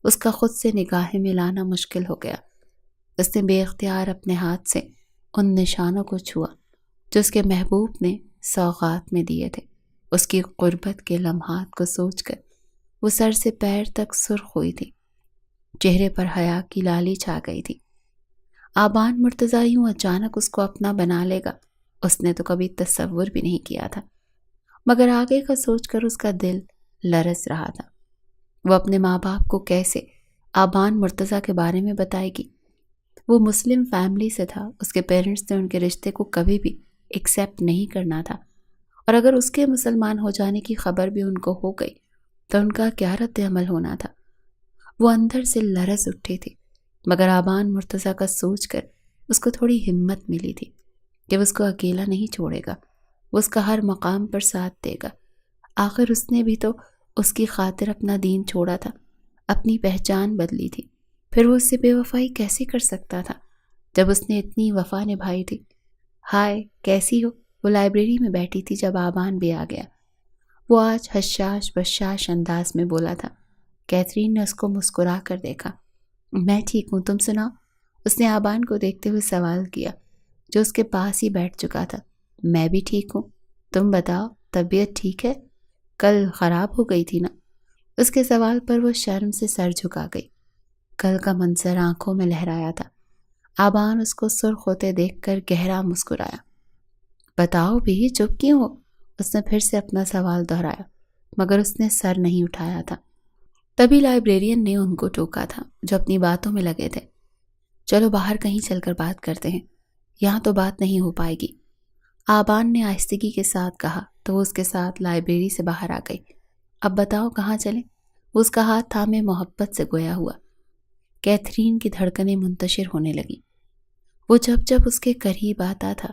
اس کا خود سے نگاہیں ملانا مشکل ہو گیا۔ اس نے بے اختیار اپنے ہاتھ سے ان نشانوں کو چھوا جو اس کے محبوب نے سوغات میں دیے تھے۔ اس کی قربت کے لمحات کو سوچ کر وہ سر سے پیر تک سرخ ہوئی تھی، چہرے پر حیا کی لالی چھا گئی تھی۔ آبان مرتضیٰ یوں اچانک اس کو اپنا بنا لے گا، اس نے تو کبھی تصور بھی نہیں کیا تھا، مگر آگے کا سوچ کر اس کا دل لرز رہا تھا۔ وہ اپنے ماں باپ کو کیسے آبان مرتضیٰ کے بارے میں بتائے گی؟ وہ مسلم فیملی سے تھا، اس کے پیرنٹس نے ان کے رشتے کو کبھی بھی ایکسیپٹ نہیں کرنا تھا، اور اگر اس کے مسلمان ہو جانے کی خبر بھی ان کو ہو گئی تو ان کا کیا رد عمل ہونا تھا؟ وہ اندر سے لرز اٹھی تھی، مگر آبان مرتضیٰ کا سوچ کر اس کو تھوڑی ہمت ملی تھی کہ وہ اس کو اکیلا نہیں چھوڑے گا، وہ اس کا ہر مقام پر ساتھ دے گا۔ آخر اس نے بھی تو اس کی خاطر اپنا دین چھوڑا تھا، اپنی پہچان بدلی تھی، پھر وہ اس سے بے وفائی کیسے کر سکتا تھا جب اس نے اتنی وفا نبھائی تھی؟ ہائے کیسی ہو؟ وہ لائبریری میں بیٹھی تھی جب آبان بھی آ گیا۔ وہ آج حشاش بشاش انداز میں بولا تھا۔ کیتھرین نے اس کو مسکرا کر دیکھا۔ میں ٹھیک ہوں، تم سناؤ؟ اس نے آبان کو دیکھتے ہوئے سوال کیا جو اس کے پاس ہی بیٹھ چکا تھا۔ میں بھی ٹھیک ہوں، تم بتاؤ طبیعت ٹھیک ہے؟ کل خراب ہو گئی تھی نا؟ اس کے سوال پر وہ شرم سے سر جھکا گئی۔ کل کا منظر آنکھوں میں لہرایا تھا۔ آبان اس کو سرخ ہوتے دیکھ کر گہرا مسکرایا۔ بتاؤ بھی، چپ کیوں ہو؟ اس نے پھر سے اپنا سوال دہرایا، مگر اس نے سر نہیں اٹھایا تھا۔ تبھی لائبریرین نے ان کو ٹوکا تھا جو اپنی باتوں میں لگے تھے۔ چلو باہر کہیں چل کر بات کرتے ہیں، یہاں تو بات نہیں ہو پائے گی۔ آبان نے آہستگی کے ساتھ کہا تو وہ اس کے ساتھ لائبریری سے باہر آ گئی۔ اب بتاؤ کہاں چلیں؟ وہ اس کا ہاتھ تھامے محبت سے گویا ہوا۔ کیتھرین کی دھڑکنیں منتشر ہونے لگیں۔ وہ جب جب اس کے قریب آتا تھا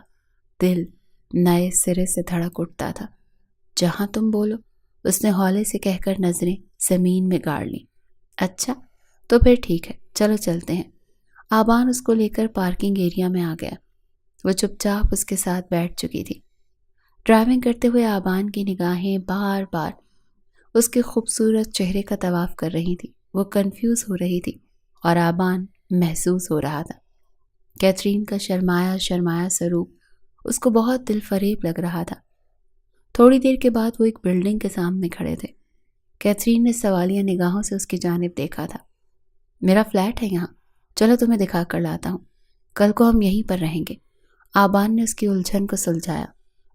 دل نئے سرے سے دھڑک اٹھتا تھا۔ جہاں تم بولو، اس نے ہولے سے کہہ کر نظریں زمین میں گاڑ لیں۔ اچھا تو پھر ٹھیک ہے، چلو چلتے ہیں۔ آبان اس کو لے کر پارکنگ ایریا میں آ گیا۔ وہ چپ چاپ اس کے ساتھ بیٹھ چکی تھی۔ ڈرائیونگ کرتے ہوئے آبان کی نگاہیں بار بار اس کے خوبصورت چہرے کا طواف کر رہی تھی۔ وہ کنفیوز ہو رہی تھی اور آبان محسوس ہو رہا تھا۔ کیتھرین کا شرمایا شرمایا سروپ اس کو بہت دل فریب لگ رہا تھا۔ تھوڑی دیر کے بعد وہ ایک بلڈنگ کے سامنے کھڑے تھے۔ کیتھرین نے سوالیہ نگاہوں سے اس کی جانب دیکھا تھا۔ میرا فلیٹ ہے یہاں، چلو تمہیں دکھا کر لاتا ہوں، کل کو ہم یہیں پر رہیں گے۔ آبان نے اس کی الجھن کو سلجھایا۔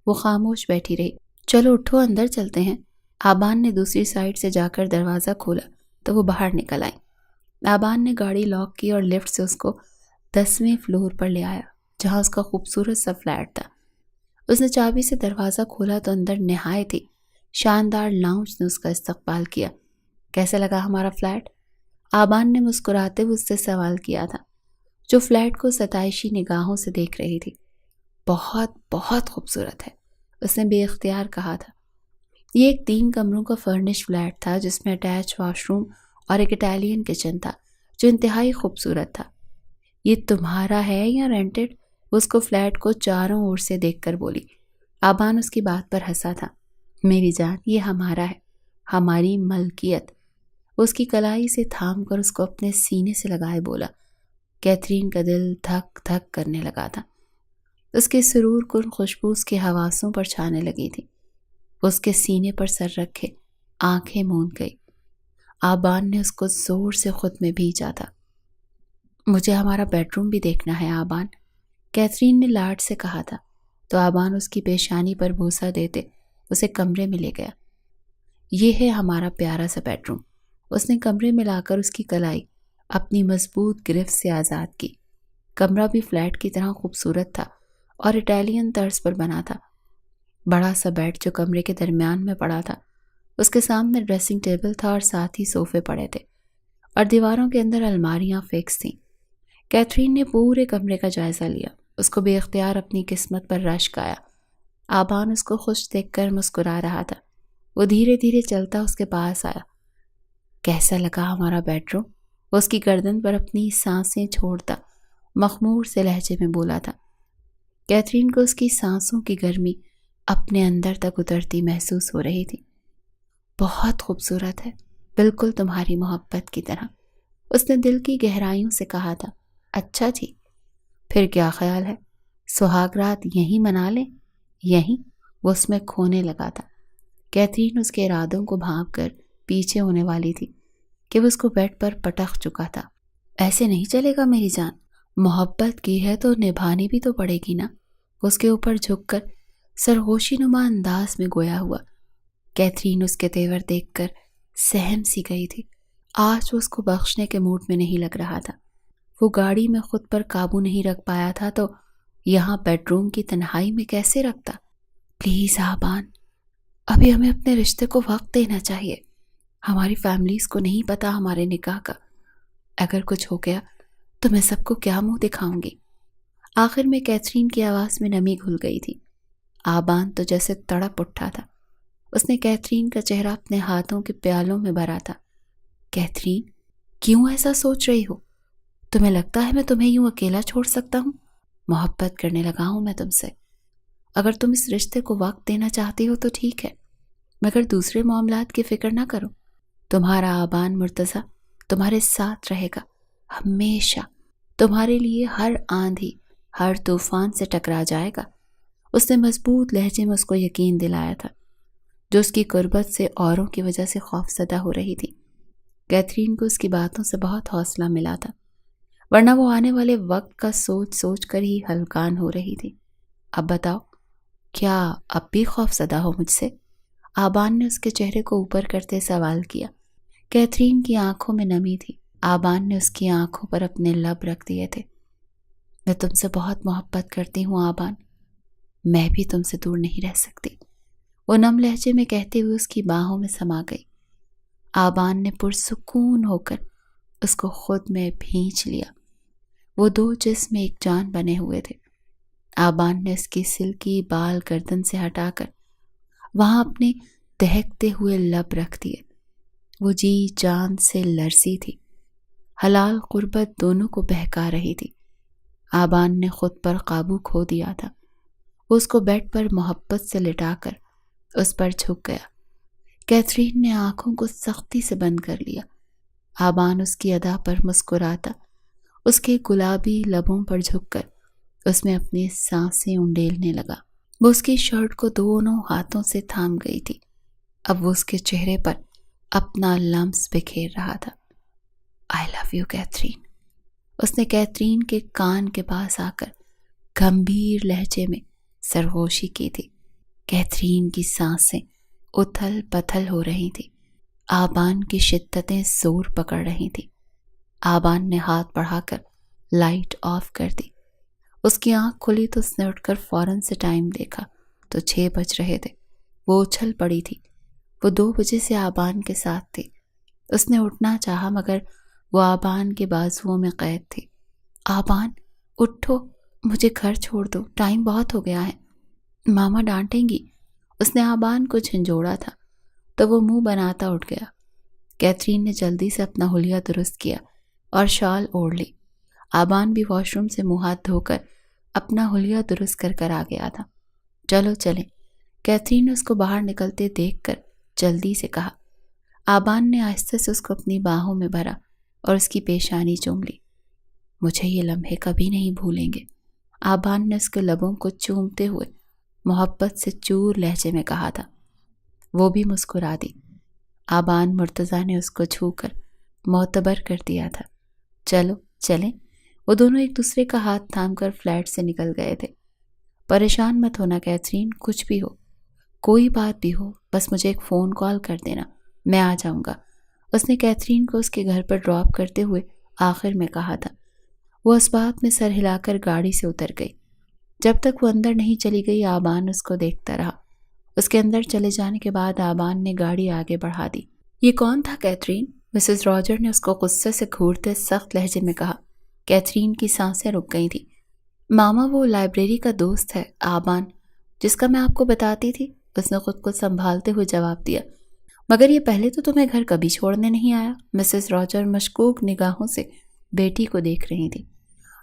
وہ خاموش بیٹھی رہی۔ چلو اٹھو اندر چلتے ہیں۔ آبان نے دوسری سائڈ سے جا کر دروازہ کھولا تو وہ باہر نکل آئی۔ آبان نے گاڑی لاک کی اور لفٹ سے اس کو 10ویں فلور پر لے آیا جہاں اس کا خوبصورت سا فلیٹ تھا۔ اس نے چابی سے دروازہ کھولا تو اندر نہایت ہی شاندار لاؤنج نے اس کا استقبال کیا۔ کیسا لگا ہمارا فلیٹ؟ آبان نے مسکراتے ہوئے اس سے سوال کیا تھا، جو فلیٹ کو ستائشی نگاہوں سے دیکھ رہی تھی۔ بہت بہت خوبصورت ہے، اس نے بے اختیار کہا تھا۔ یہ ایک 3 کمروں کا فرنش فلیٹ تھا جس میں اٹیچ واش روم اور ایک اٹیلین کچن تھا جو انتہائی خوبصورت تھا۔ یہ تمہارا ہے یا رینٹڈ؟ اس کو فلیٹ کو چاروں اور سے دیکھ کر بولی۔ آبان اس کی بات پر ہنسا تھا۔ میری جان، یہ ہمارا ہے، ہماری ملکیت۔ اس کی کلائی سے تھام کر اس کو اپنے سینے سے لگائے بولا۔ کیتھرین کا دل دھک دھک کرنے لگا تھا۔ اس کے سرور کن خوشبو اس کے حواسوں پر چھانے لگی تھی۔ اس کے سینے پر سر رکھے آنکھیں موند گئی۔ آبان نے اس کو زور سے خود میں بھینچا تھا۔ مجھے ہمارا بیڈ روم بھی دیکھنا ہے آبان، کیتھرین نے لاڈ سے کہا تھا تو آبان اس کی پیشانی پر بوسہ دیتے اسے کمرے میں لے گیا۔ یہ ہے ہمارا پیارا سا بیڈ روم۔ اس نے کمرے میں لا کر اس کی کلائی اپنی مضبوط گرفت سے آزاد کی۔ کمرہ بھی فلیٹ کی طرح خوبصورت تھا اور اٹیلین طرز پر بنا تھا۔ بڑا سا بیڈ جو کمرے کے درمیان میں پڑا تھا، اس کے سامنے ڈریسنگ ٹیبل تھا اور ساتھ ہی صوفے پڑے تھے اور دیواروں کے اندر الماریاں فکس تھیں۔ کیتھرین نے پورے کمرے کا جائزہ لیا۔ اس کو بے اختیار اپنی قسمت پر رشک آیا۔ آبان اس کو خوش دیکھ کر مسکرا رہا تھا۔ وہ دھیرے دھیرے چلتا اس کے پاس آیا۔ کیسا لگا ہمارا بیڈ روم؟ وہ اس کی گردن پر اپنی سانسیں چھوڑتا مخمور سے لہجے میں بولا تھا۔ کیتھرین کو اس کی سانسوں کی گرمی اپنے اندر تک اترتی محسوس ہو رہی تھی۔ بہت خوبصورت ہے، بالکل تمہاری محبت کی طرح۔ اس نے دل کی گہرائیوں سے کہا تھا۔ اچھا جی، پھر کیا خیال ہے، سہاگ رات یہیں منا لیں؟ یہیں؟ وہ اس میں کھونے لگا تھا۔ کیتھرین اس کے ارادوں کو بھانپ کر پیچھے ہونے والی تھی کہ وہ اس کو بیڈ پر پٹخ چکا تھا۔ ایسے نہیں چلے گا میری جان، محبت کی ہے تو نبھانی بھی تو پڑے گی نا۔ اس کے اوپر جھک کر سرگوشی نما انداز میں گویا ہوا۔ کیتھرین اس کے تیور دیکھ کر سہم سی گئی تھی۔ آج وہ اس کو بخشنے کے موڈ میں نہیں لگ رہا تھا۔ وہ گاڑی میں خود پر قابو نہیں رکھ پایا تھا تو یہاں بیڈ روم کی تنہائی میں کیسے رکھتا؟ پلیز آبان، ابھی ہمیں اپنے رشتے کو وقت دینا چاہیے۔ ہماری فیملیز کو نہیں پتا ہمارے نکاح کا۔ اگر کچھ ہو گیا تو میں سب کو کیا منہ دکھاؤں گی؟ آخر میں کیتھرین کی آواز میں نمی گھل گئی تھی۔ آبان تو جیسے تڑپ اٹھا تھا۔ اس نے کیتھرین کا چہرہ اپنے ہاتھوں کے پیالوں میں بھرا تھا۔ کیتھرین، کیوں ایسا سوچ رہی ہو؟ تمہیں لگتا ہے میں تمہیں یوں اکیلا چھوڑ سکتا ہوں؟ محبت کرنے لگا ہوں میں تم سے۔ اگر تم اس رشتے کو وقت دینا چاہتی ہو تو ٹھیک ہے، مگر دوسرے معاملات کی فکر نہ کرو۔ تمہارا آبان مرتضیٰ تمہارے ساتھ رہے گا ہمیشہ۔ تمہارے لیے ہر آندھی، ہر طوفان سے ٹکرا جائے گا۔ اس نے مضبوط لہجے میں اس کو یقین دلایا تھا، جو اس کی قربت سے اوروں کی وجہ سے خوفزدہ ہو رہی تھی۔ کیتھرین کو اس کی باتوں سے بہت حوصلہ ملا تھا، ورنہ وہ آنے والے وقت کا سوچ سوچ کر ہی ہلکان ہو رہی تھی۔ اب بتاؤ، کیا اب بھی خوفزدہ ہو مجھ سے؟ آبان نے اس کے چہرے کو اوپر کرتے سوال کیا۔ کیتھرین کی آنکھوں میں نمی تھی۔ آبان نے اس کی آنکھوں پر اپنے لب رکھ دیے تھے۔ میں تم سے بہت محبت کرتی ہوں آبان، میں بھی تم سے دور نہیں رہ سکتی، وہ نم لہجے میں کہتے ہوئے اس کی باہوں میں سما گئی۔ آبان نے پرسکون ہو کر اس کو خود میں بھینچ لیا۔ وہ دو جسم ایک جان بنے ہوئے تھے۔ آبان نے اس کی سلکی بال گردن سے ہٹا کر وہاں اپنے دہکتے ہوئے لب رکھ دیے۔ وہ جی جان سے لرزی تھی، حلال قربت دونوں کو بہکا رہی تھی۔ آبان نے خود پر قابو کھو دیا تھا۔ وہ اس کو بیڈ پر محبت سے لٹا کر اس پر جھک گیا۔ کیتھرین نے آنکھوں کو سختی سے بند کر لیا۔ آبان اس کی ادا پر مسکراتا، اس کے گلابی لبوں پر جھک کر اس میں اپنی سانسیں انڈیلنے لگا۔ وہ اس کی شرٹ کو دونوں ہاتھوں سے تھام گئی تھی۔ اب وہ اس کے چہرے پر اپنا لمس بکھیر رہا تھا۔ I love you کیتھرین، اس نے کیتھرین کے کان کے پاس آ کر گمبھیر لہجے میں سرگوشی کی تھی۔ کیتھرین کی سانسیں اتھل پتھل ہو رہی تھی۔ آبان کی شدتیں زور پکڑ رہی تھی۔ آبان نے ہاتھ بڑھا کر لائٹ آف کر دی۔ اس کی آنکھ کھلی تو اس نے اٹھ کر فوراً سے ٹائم دیکھا تو 6 بج رہے تھے۔ وہ اچھل پڑی تھی۔ وہ 2 بجے سے آبان کے ساتھ تھی۔ اس نے اٹھنا چاہا مگر وہ آبان کے بازوؤں میں قید تھی۔ آبان، اٹھو، مجھے گھر چھوڑ دو، ٹائم بہت ہو گیا ہے، ماما ڈانٹیں گی۔ اس نے آبان کو جھنجھوڑا تھا تو وہ منہ بناتا اٹھ گیا۔ کیتھرین نے جلدی سے اپنا حلیہ درست کیا اور شال اوڑھ لی۔ آبان بھی واش روم سے منہ ہاتھ دھو کر اپنا حلیہ درست کر آ گیا تھا۔ چلو چلیں، کیتھرین نے اس کو باہر نکلتے دیکھ کر جلدی سے کہا۔ آبان نے آہستہ سے اس کو اپنی باہوں میں بھرا اور اس کی پیشانی چوم لی۔ مجھے یہ لمحے کبھی نہیں بھولیں گے، آبان نے اس کے لبوں کو چومتے ہوئے محبت سے چور لہجے میں کہا تھا۔ وہ بھی مسکرا دی۔ آبان مرتضیٰ نے اس کو چھو کر معتبر کر دیا تھا۔ چلو چلیں، وہ دونوں ایک دوسرے کا ہاتھ تھام کر فلیٹ سے نکل گئے تھے۔ پریشان مت ہونا کیتھرین، کچھ بھی ہو، کوئی بات بھی ہو، بس مجھے ایک فون کال کر دینا، میں آ جاؤں گا، اس نے کیتھرین کو اس کے گھر پر ڈراپ کرتے ہوئے آخر میں کہا تھا۔ وہ اس بات میں سر ہلا کر گاڑی سے اتر گئی۔ جب تک وہ اندر نہیں چلی گئی آبان اس کو دیکھتا رہا۔ اس کے اندر چلے جانے کے بعد آبان نے گاڑی آگے بڑھا دی۔ یہ کون تھا کیتھرین؟ مسز راجر نے اس کو غصے سے گھورتے سخت لہجے میں کہا۔ کیتھرین کی سانسیں رک گئی تھیں۔ ماما، وہ لائبریری کا دوست ہے آبان، جس کا میں آپ کو بتاتی تھی، اس نے خود کو سنبھالتے ہوئے جواب دیا۔ مگر یہ پہلے تو تمہیں گھر کبھی چھوڑنے نہیں آیا؟ مسز راجر مشکوک نگاہوں سے بیٹی کو دیکھ رہی تھی۔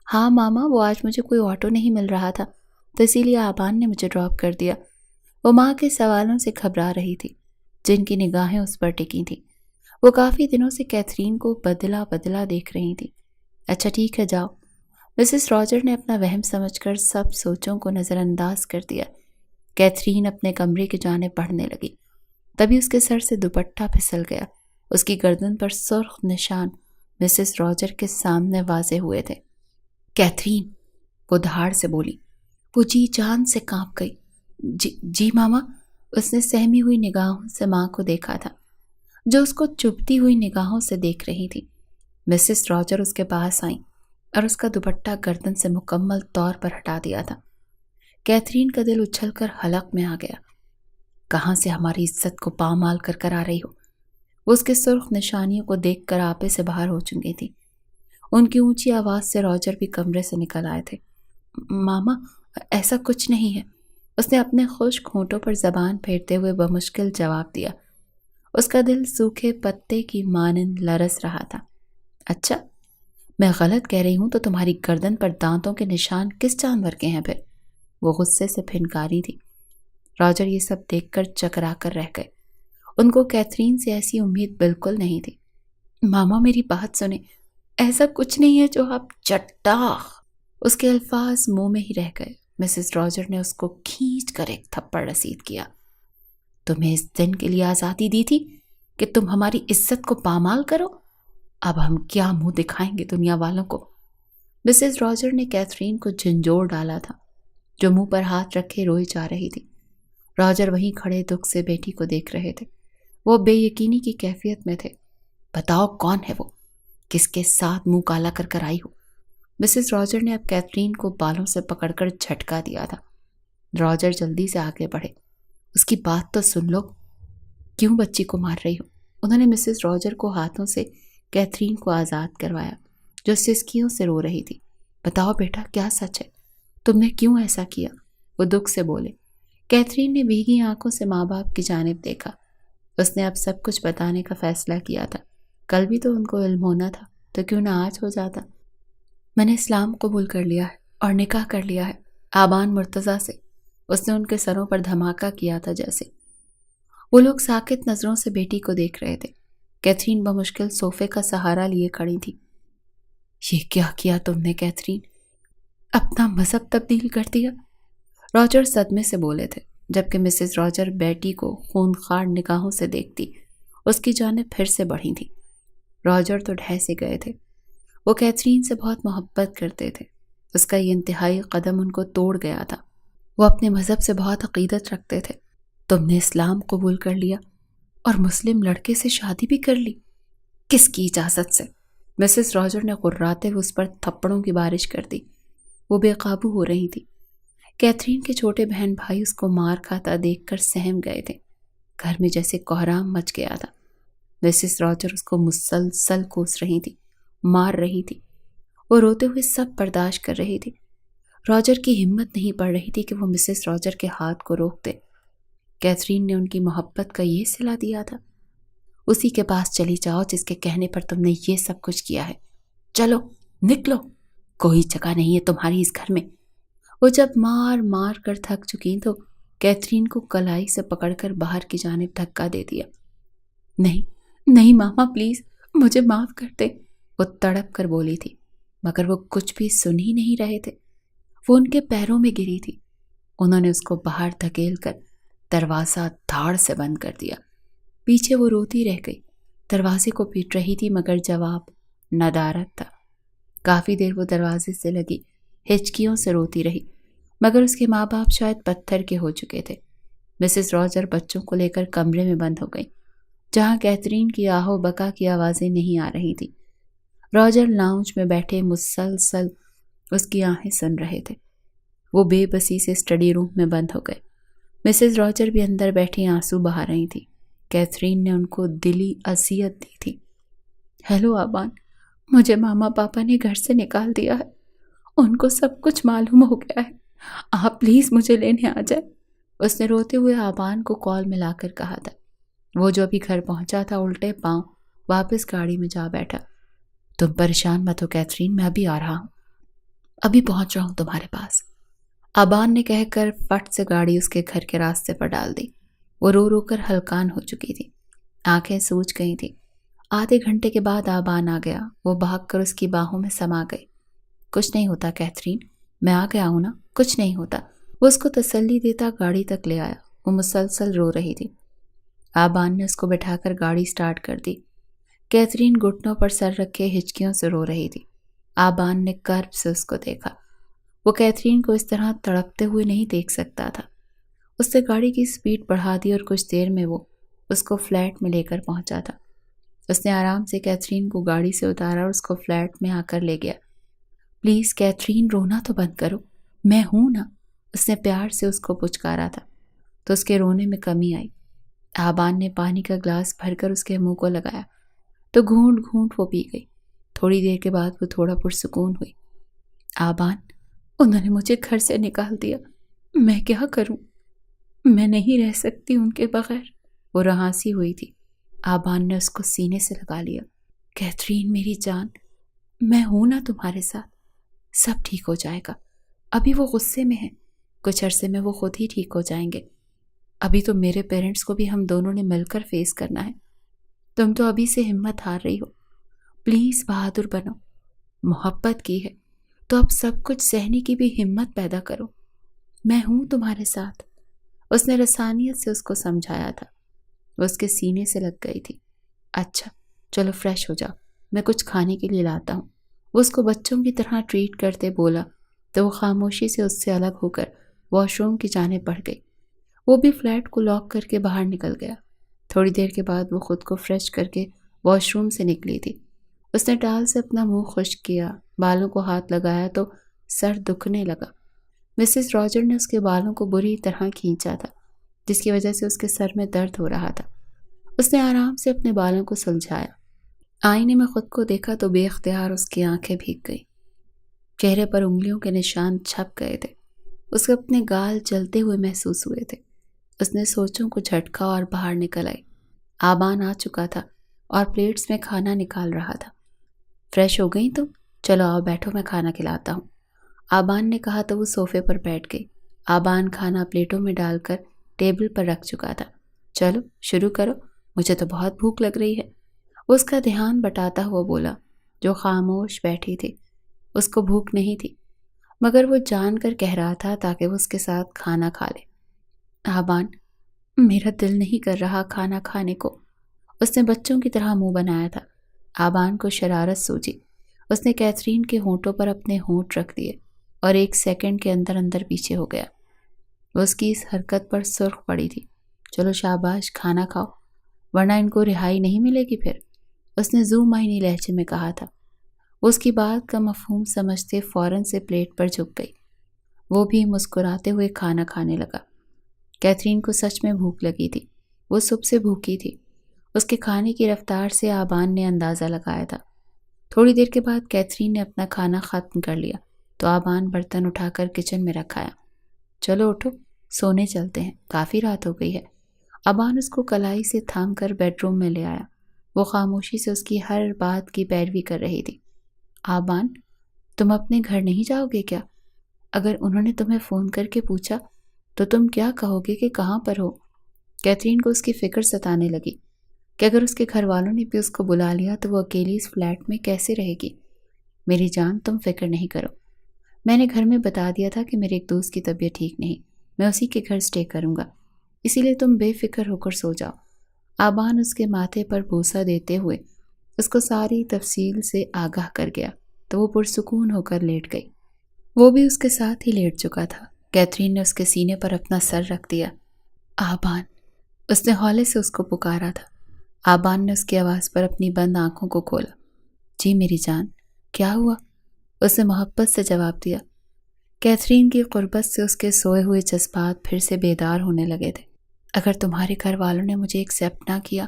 ہاں ماما، وہ آج مجھے کوئی آٹو نہیں مل رہا تھا تو اسی لیے آبان نے مجھے ڈراپ کر دیا۔ وہ ماں کے سوالوں سے گھبرا رہی تھی، جن کی نگاہیں اس پر ٹکی تھیں۔ وہ کافی دنوں سے کیتھرین کو بدلا بدلا دیکھ رہی تھی۔ اچھا ٹھیک ہے، جاؤ۔ مسز راجر نے اپنا وہم سمجھ کر سب سوچوں کو نظر انداز کر دیا۔ کیتھرین اپنے کمرے کی جانب بڑھنے لگی، تبھی اس کے سر سے دوپٹہ پھسل گیا۔ اس کی گردن پر سرخ نشان مسز راجر کے سامنے واضح ہوئے تھے۔ کیتھرین، وہ دھاڑ سے بولی۔ وہ جی جان سے کانپ گئی۔ جی ماما۔ اس نے سہمی ہوئی نگاہوں سے ماں کو دیکھا تھا، جو اس کو چبھتی ہوئی نگاہوں سے دیکھ رہی تھی۔ مسز راجر اس کے پاس آئیں اور اس کا دوپٹہ گردن سے مکمل طور پر ہٹا دیا تھا۔ کیتھرین کا دل اچھل کر حلق میں آ گیا۔ کہاں سے ہماری عزت کو پامال کر آ رہی ہو؟ وہ اس کے سرخ نشانیوں کو دیکھ کر آپے سے باہر ہو چکی تھی۔ ان کی اونچی آواز سے راجر بھی کمرے سے نکل آئے تھے۔ ماما، ایسا کچھ نہیں ہے، اس نے اپنے خشک ہونٹوں پر زبان پھیرتے ہوئے بمشکل جواب دیا۔ اس کا دل سوکھے پتے کی مانند لرز رہا تھا۔ اچھا، میں غلط کہہ رہی ہوں تو تمہاری گردن پر دانتوں کے نشان کس جانور کے ہیں پھر؟ وہ غصے سے پھنکاری تھی۔ راجر یہ سب دیکھ کر چکرا کر رہ گئے۔ ان کو کیتھرین سے ایسی امید بالکل نہیں تھی۔ ماما میری بات سنیں، ایسا کچھ نہیں ہے جو آپ چٹاخ۔ اس کے الفاظ منہ میں ہی رہ گئے۔ مسز راجر نے اس کو کھینچ کر ایک تھپڑ رسید کیا۔ تمہیں اس دن کے لیے آزادی دی تھی کہ تم ہماری عزت کو پامال کرو، اب ہم کیا منہ دکھائیں گے دنیا والوں کو؟ مسز راجر نے کیتھرین کو جھنجھوڑ ڈالا تھا، جو منہ پر ہاتھ رکھے روئی جا رہی تھی۔ راجر وہیں کھڑے دکھ سے بیٹی کو دیکھ رہے تھے۔ وہ بے یقینی کی کیفیت میں تھے۔ بتاؤ کون ہے وہ؟ کس کے ساتھ منہ کالا کر آئی ہو؟ مسز راجر نے اب کیتھرین کو بالوں سے پکڑ کر جھٹکا دیا تھا۔ راجر جلدی سے آگے بڑھے۔ اس کی بات تو سن لو، کیوں بچی کو مار رہی ہو؟ انہوں نے مسز راجر کو ہاتھوں سے کیتھرین کو آزاد کروایا، جو سسکیوں سے رو رہی تھی۔ بتاؤ بیٹا، کیا سچ ہے؟ تم نے کیوں ایسا کیا؟ وہ دکھ سے بولے۔ کیتھرین نے بھیگی آنکھوں سے ماں باپ کی جانب دیکھا۔ اس نے اب سب کچھ بتانے کا فیصلہ کیا تھا۔ کل بھی تو ان کو علم ہونا تھا، تو کیوں نہ آج ہو جاتا؟ میں نے اسلام قبول کر لیا ہے اور نکاح کر لیا ہے آبان مرتضیٰ سے۔ اس نے ان کے سروں پر دھماکہ کیا تھا جیسے۔ وہ لوگ ساکت نظروں سے بیٹی کو دیکھ رہے تھے۔ کیتھرین بمشکل صوفے کا سہارا لیے کھڑی تھی۔ یہ کیا کیا تم نے کیتھرین؟ اپنا مذہب تبدیل کر دیا؟ راجر صدمے سے بولے تھے، جبکہ مسز راجر بیٹی کو خونخوار نگاہوں سے دیکھتی اس کی جانب پھر سے بڑھی تھی۔ راجر تو ڈھہ سے گئے تھے۔ وہ کیتھرین سے بہت محبت کرتے تھے۔ اس کا یہ انتہائی قدم ان کو توڑ گیا تھا۔ وہ اپنے مذہب سے بہت عقیدت رکھتے تھے۔ تم نے اسلام قبول کر لیا اور مسلم لڑکے سے شادی بھی کر لی؟ کس کی اجازت سے؟ مسز راجر نے غراتے ہوئے اس پر تھپڑوں کی بارش کر دی۔ وہ بے قابو ہو رہی تھی۔ کیتھرین کے چھوٹے بہن بھائی اس کو مار کھاتا دیکھ کر سہم گئے تھے۔ گھر میں جیسے کوہرام مچ گیا تھا۔ مسز راجر اس کو مسلسل کوس رہی تھی، مار رہی تھی۔ وہ روتے ہوئے سب برداشت کر رہی تھی۔ راجر کی ہمت نہیں پڑ رہی تھی کہ وہ مسز راجر کے ہاتھ کو روک دے۔ کیتھرین نے ان کی محبت کا یہ صلہ دیا تھا۔ اسی کے پاس چلی جاؤ جس کے کہنے پر تم نے یہ سب کچھ کیا ہے۔ چلو نکلو، کوئی جگہ نہیں ہے تمہاری اس گھر میں۔ وہ جب مار مار کر تھک چکی تو کیتھرین کو کلائی سے پکڑ کر باہر کی جانب دھکا دے دیا۔ نہیں ماما پلیز مجھے معاف کر دے، وہ تڑپ کر بولی تھی، مگر وہ کچھ بھی سن ہی نہیں رہے تھے۔ وہ ان کے پیروں میں گری تھی۔ انہوں نے اس کو باہر دھکیل کر دروازہ دھاڑ سے بند کر دیا۔ پیچھے وہ روتی رہ گئی، دروازے کو پیٹ رہی تھی مگر جواب ندارت تھا۔ کافی دیر وہ دروازے سے لگی ہچکیوں سے روتی رہی، مگر اس کے ماں باپ شاید پتھر کے ہو چکے تھے۔ مسز راجر بچوں کو لے کر کمرے میں بند ہو گئی، جہاں کیتھرین کی آہو بکا کی آوازیں نہیں آ رہی تھی۔ راجر لاؤنج میں بیٹھے مسلسل اس کی آہیں سن رہے تھے۔ وہ بے بسی سے اسٹڈی روم میں بند ہو گئے۔ مسز راجر بھی اندر بیٹھی آنسو بہا رہی تھی۔ کیتھرین نے ان کو دلی اذیت دی تھی۔ ہیلو آبان، مجھے ماما پاپا نے گھر سے نکال دیا ہے، ان کو سب کچھ معلوم ہو گیا ہے، آپ پلیز مجھے لینے آ جائیں۔ اس نے روتے ہوئے آبان کو کال ملا کر کہا تھا۔ وہ جو ابھی گھر پہنچا تھا الٹے پاؤں واپس گاڑی میں جا بیٹھا۔ تم پریشان مت ہو کیتھرین، میں ابھی آ رہا ہوں، ابھی پہنچ رہا ہوں تمہارے پاس، آبان نے کہہ کر فٹ سے گاڑی اس کے گھر کے راستے پر ڈال دی۔ وہ رو رو کر ہلکان ہو چکی تھی، آنکھیں سوج گئی تھی آدھے گھنٹے کے بعد آبان آ گیا۔ وہ بھاگ کر اس کی باہوں میں سما گئی۔ کچھ نہیں ہوتا کیتھرین، میں آ گیا ہوں نا، کچھ نہیں ہوتا۔ وہ اس کو تسلی دیتا گاڑی تک لے آیا۔ وہ مسلسل رو رہی تھی۔ آبان نے اس کو بٹھا کر گاڑی سٹارٹ کر دی۔ کیتھرین گھٹنوں پر سر رکھے ہچکیوں سے رو رہی تھی۔ آبان نے کرب سے اس کو دیکھا۔ وہ کیتھرین کو اس طرح تڑپتے ہوئے نہیں دیکھ سکتا تھا۔ اس نے گاڑی کی سپیڈ بڑھا دی اور کچھ دیر میں وہ اس کو فلیٹ میں لے کر پہنچا تھا۔ اس نے آرام سے کیتھرین کو گاڑی سے اتارا اور اس کو فلیٹ میں آ کر لے گیا۔ پلیز کیتھرین، رونا تو بند کرو، میں ہوں نا، اس نے پیار سے اس کو پچکارا تھا تو اس کے رونے میں کمی آئی۔ آبان نے پانی کا گلاس بھر کر اس کے منہ کو لگایا تو گھونٹ گھونٹ وہ پی گئی۔ تھوڑی دیر کے بعد وہ تھوڑا پرسکون ہوئی۔ آبان، انہوں نے مجھے گھر سے نکال دیا، میں کیا کروں؟ میں نہیں رہ سکتی ان کے بغیر۔ وہ رہانسی ہوئی تھی۔ آبان نے اس کو سینے سے لگا لیا۔ کیتھرین میری جان، میں ہوں نا تمہارے ساتھ، سب ٹھیک ہو جائے گا۔ ابھی وہ غصے میں ہیں، کچھ عرصے میں وہ خود ہی ٹھیک ہو جائیں گے۔ ابھی تو میرے پیرنٹس کو بھی ہم دونوں نے مل کر فیس کرنا ہے۔ تم تو ابھی سے ہمت ہار رہی ہو، پلیز بہادر بنو۔ محبت کی ہے تو اب سب کچھ سہنے کی بھی ہمت پیدا کرو، میں ہوں تمہارے ساتھ۔ اس نے رسانیت سے اس کو سمجھایا تھا۔ وہ اس کے سینے سے لگ گئی تھی۔ اچھا چلو فریش ہو جاؤ، میں کچھ کھانے کے لیے لاتا ہوں۔ وہ اس کو بچوں کی طرح ٹریٹ کرتے بولا تو وہ خاموشی سے اس سے الگ ہو کر واش روم کی جانب بڑھ گئی۔ وہ بھی فلیٹ کو لاک کر کے باہر نکل گیا۔ تھوڑی دیر کے بعد وہ خود کو فریش کر کے واش روم سے نکلی تھی۔ اس نے ٹال سے اپنا منہ خشک کیا، بالوں کو ہاتھ لگایا تو سر دکھنے لگا۔ مسز راجر نے اس کے بالوں کو بری طرح کھینچا تھا، جس کی وجہ سے اس کے سر میں درد ہو رہا تھا۔ اس نے آرام سے اپنے بالوں کو سلجھایا۔ آئینے میں خود کو دیکھا تو بے اختیار اس کی آنکھیں بھیگ گئی۔ چہرے پر انگلیوں کے نشان چھپ گئے تھے۔ اس کے اپنے گال جلتے ہوئے محسوس ہوئے تھے۔ اس نے سوچوں کو جھٹکا اور باہر نکل آئی۔ آبان آ چکا تھا اور پلیٹس میں کھانا نکال رہا تھا۔ فریش ہو گئی تم؟ چلو آؤ بیٹھو، میں کھانا کھلاتا ہوں۔ آبان نے کہا تو وہ صوفے پر بیٹھ گئی۔ آبان کھانا پلیٹوں میں ڈال کر ٹیبل پر رکھ چکا تھا۔ چلو شروع کرو، مجھے تو بہت بھوک لگ رہی ہے، وہ اس کا دھیان بٹاتا ہوا بولا، جو خاموش بیٹھی تھی۔ اس کو بھوک نہیں تھی، مگر وہ جان کر کہہ رہا تھا تاکہ وہ اس کے ساتھ کھانا کھا لے۔ آبان، میرا دل نہیں کر رہا کھانا کھانے کو، اس نے بچوں کی طرح منہ بنایا تھا۔ آبان کو شرارت سوچی۔ اس نے کیتھرین کے ہونٹوں پر اپنے ہونٹ رکھ دیے اور ایک سیکنڈ کے اندر اندر پیچھے ہو گیا۔ وہ اس کی اس حرکت پر سرخ پڑی تھی۔ چلو شاباش، کھانا کھاؤ، ورنہ ان کو رہائی نہیں ملے گی پھر، اس نے ذو معنی لہجے میں کہا تھا۔ وہ اس کی بات کا مفہوم سمجھتے فوراً سے پلیٹ پر جھک گئی۔ وہ بھی مسکراتے ہوئے کھانا کھانے لگا۔ کیتھرین کو سچ میں بھوک لگی تھی۔ وہ صبح سے بھوکی تھی۔ اس کے کھانے کی رفتار سے آبان نے اندازہ لگایا تھا۔ تھوڑی دیر کے بعد کیتھرین نے اپنا کھانا ختم کر لیا تو آبان برتن اٹھا کر کچن میں رکھایا۔ چلو اٹھو، سونے چلتے ہیں، کافی رات ہو گئی ہے۔ آبان اس کو کلائی سے تھام کر بیڈ روم میں لے آیا۔ وہ خاموشی سے اس کی ہر بات کی پیروی کر رہی تھی۔ آبان، تم اپنے گھر نہیں جاؤ گے کیا؟ اگر انہوں نے تمہیں فون کر کے پوچھا تو تم کیا کہو گے کہ کہاں پر ہو؟ کیتھرین کو اس کی فکر ستانے لگی کہ اگر اس کے گھر والوں نے بھی اس کو بلا لیا تو وہ اکیلی اس فلیٹ میں کیسے رہے گی؟ میری جان، تم فکر نہیں کرو، میں نے گھر میں بتا دیا تھا کہ میرے ایک دوست کی طبیعت ٹھیک نہیں، میں اسی کے گھر سٹے کروں گا، اسی لیے تم بے فکر ہو کر سو جاؤ۔ آبان اس کے ماتھے پر بوسہ دیتے ہوئے اس کو ساری تفصیل سے آگاہ کر گیا تو وہ پرسکون ہو کر لیٹ گئی۔ وہ بھی اس کے ساتھ ہی لیٹ چکا تھا۔ کیتھرین نے اس کے سینے پر اپنا سر رکھ دیا۔ آبان، اس نے ہولے سے اس کو پکارا تھا۔ آبان نے اس کی آواز پر اپنی بند آنکھوں کو کھولا۔ جی میری جان، کیا ہوا؟ اس نے محبت سے جواب دیا۔ کیتھرین کی قربت سے اس کے سوئے ہوئے جذبات پھر سے بیدار ہونے لگے تھے۔ اگر تمہارے گھر والوں نے مجھے ایکسیپٹ نہ کیا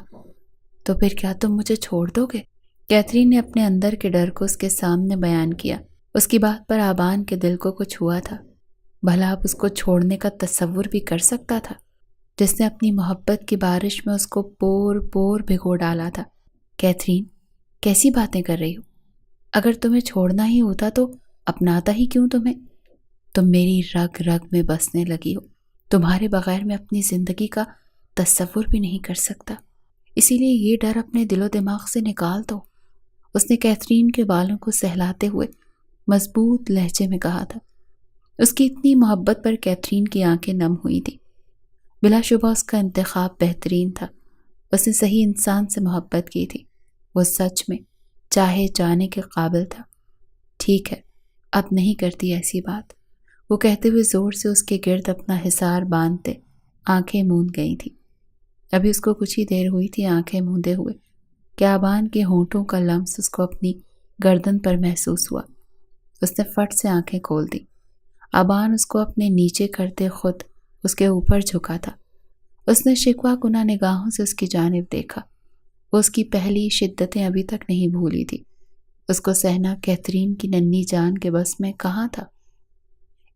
تو پھر کیا تم مجھے چھوڑ دو گے؟ کیتھرین نے اپنے اندر کے ڈر کو اس کے سامنے بیان کیا۔ اس کی بات پر آبان کے دل کو کچھ ہوا تھا۔ بھلا اب اس کو چھوڑنے کا تصور بھی کر سکتا تھا، جس نے اپنی محبت کی بارش میں اس کو پور پور بھگو ڈالا تھا۔ کیتھرین، کیسی باتیں کر رہی ہو؟ اگر تمہیں چھوڑنا ہی ہوتا تو اپناتا ہی کیوں تمہیں؟ تم میری رگ رگ میں بسنے لگی ہو، تمہارے بغیر میں اپنی زندگی کا تصور بھی نہیں کر سکتا۔ اسی لیے یہ ڈر اپنے دل و دماغ سے نکال دو، اس نے کیتھرین کے بالوں کو سہلاتے ہوئے مضبوط لہجے میں کہا تھا۔ اس کی اتنی محبت پر کیتھرین کی آنکھیں نم ہوئی تھی۔ بلا شبہ اس کا انتخاب بہترین تھا۔ اس نے صحیح انسان سے محبت کی تھی۔ وہ سچ میں چاہے جانے کے قابل تھا۔ ٹھیک ہے، اب نہیں کرتی ایسی بات، وہ کہتے ہوئے زور سے اس کے گرد اپنا حصار باندھتے آنکھیں موند گئی تھی۔ ابھی اس کو کچھ ہی دیر ہوئی تھی آنکھیں موندے ہوئے کہ آبان کے ہونٹوں کا لمس اس کو اپنی گردن پر محسوس ہوا۔ اس نے فٹ سے آنکھیں کھول دی۔ آبان اس کو اپنے نیچے کرتے خود اس کے اوپر جھکا تھا۔ اس نے شکوہ کنہ نگاہوں سے اس کی جانب دیکھا۔ وہ اس کی پہلی شدتیں ابھی تک نہیں بھولی تھی۔ اس کو سہنا کیتھرین کی ننھی جان کے بس میں کہاں تھا؟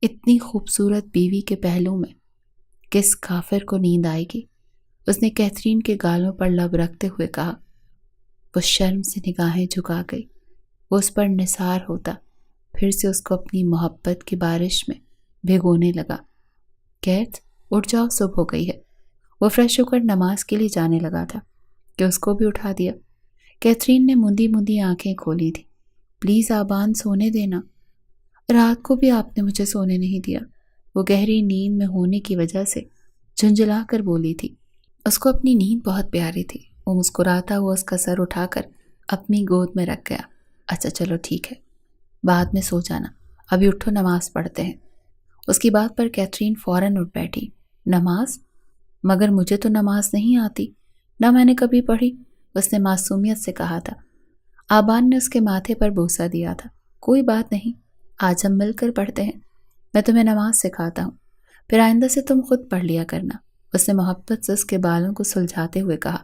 اتنی خوبصورت بیوی کے پہلو میں کس کافر کو نیند آئے گی؟ اس نے کیتھرین کے گالوں پر لب رکھتے ہوئے کہا۔ وہ شرم سے نگاہیں جھکا گئی۔ وہ اس پر نثار ہوتا پھر سے اس کو اپنی محبت کی بارش میں بھگونے لگا۔ کیتھ، اٹھ جاؤ، صبح ہو گئی ہے۔ وہ فریش ہو کر نماز کے لیے جانے لگا تھا کہ اس کو بھی اٹھا دیا۔ کیتھرین نے مندی مندی آنکھیں کھولی تھی۔ پلیز آبان، سونے دینا۔ رات کو بھی آپ نے مجھے سونے نہیں دیا، وہ گہری نیند میں ہونے کی وجہ سے جھنجھلا کر بولی تھی۔ اس کو اپنی نیند بہت پیاری تھی۔ وہ مسکراتا ہوا اس کا سر اٹھا کر اپنی گود میں رکھ گیا۔ اچھا چلو ٹھیک ہے، بعد میں سو جانا، ابھی اٹھو نماز پڑھتے ہیں۔ اس کی بات پر کیتھرین فوراً اٹھ بیٹھی۔ نماز؟ مگر مجھے تو نماز نہیں آتی، نہ میں نے کبھی پڑھی، اس نے معصومیت سے کہا تھا۔ آبان نے اس کے ماتھے پر بوسہ دیا تھا۔ کوئی بات نہیں، آج ہم مل کر پڑھتے ہیں، میں تمہیں نماز سکھاتا ہوں، پھر آئندہ سے تم خود پڑھ لیا کرنا، اس نے محبت سے اس کے بالوں کو سلجھاتے ہوئے کہا۔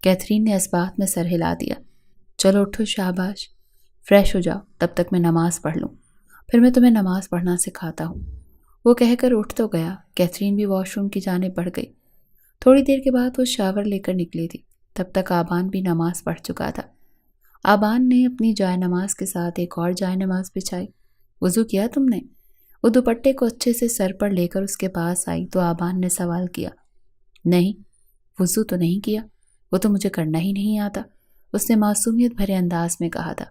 کیتھرین نے اس بات میں سر ہلا دیا۔ چلو اٹھو، شاباش، فریش ہو جاؤ، تب تک میں نماز پڑھ لوں، پھر میں تمہیں نماز پڑھنا سکھاتا ہوں۔ وہ کہہ کر اٹھ تو گیا۔ کیتھرین بھی واش روم کی جانب بڑھ گئی۔ تھوڑی دیر کے بعد وہ شاور لے کر نکلی تھی، تب تک آبان بھی نماز پڑھ چکا تھا۔ آبان نے اپنی جائے نماز کے ساتھ ایک اور جائے نماز بچھائی۔ وضو کیا تم نے؟ وہ دوپٹے کو اچھے سے سر پر لے کر اس کے پاس آئی تو آبان نے سوال کیا۔ نہیں، وضو تو نہیں کیا، وہ تو مجھے کرنا ہی نہیں آتا، اس نے معصومیت بھرے انداز میں کہا تھا۔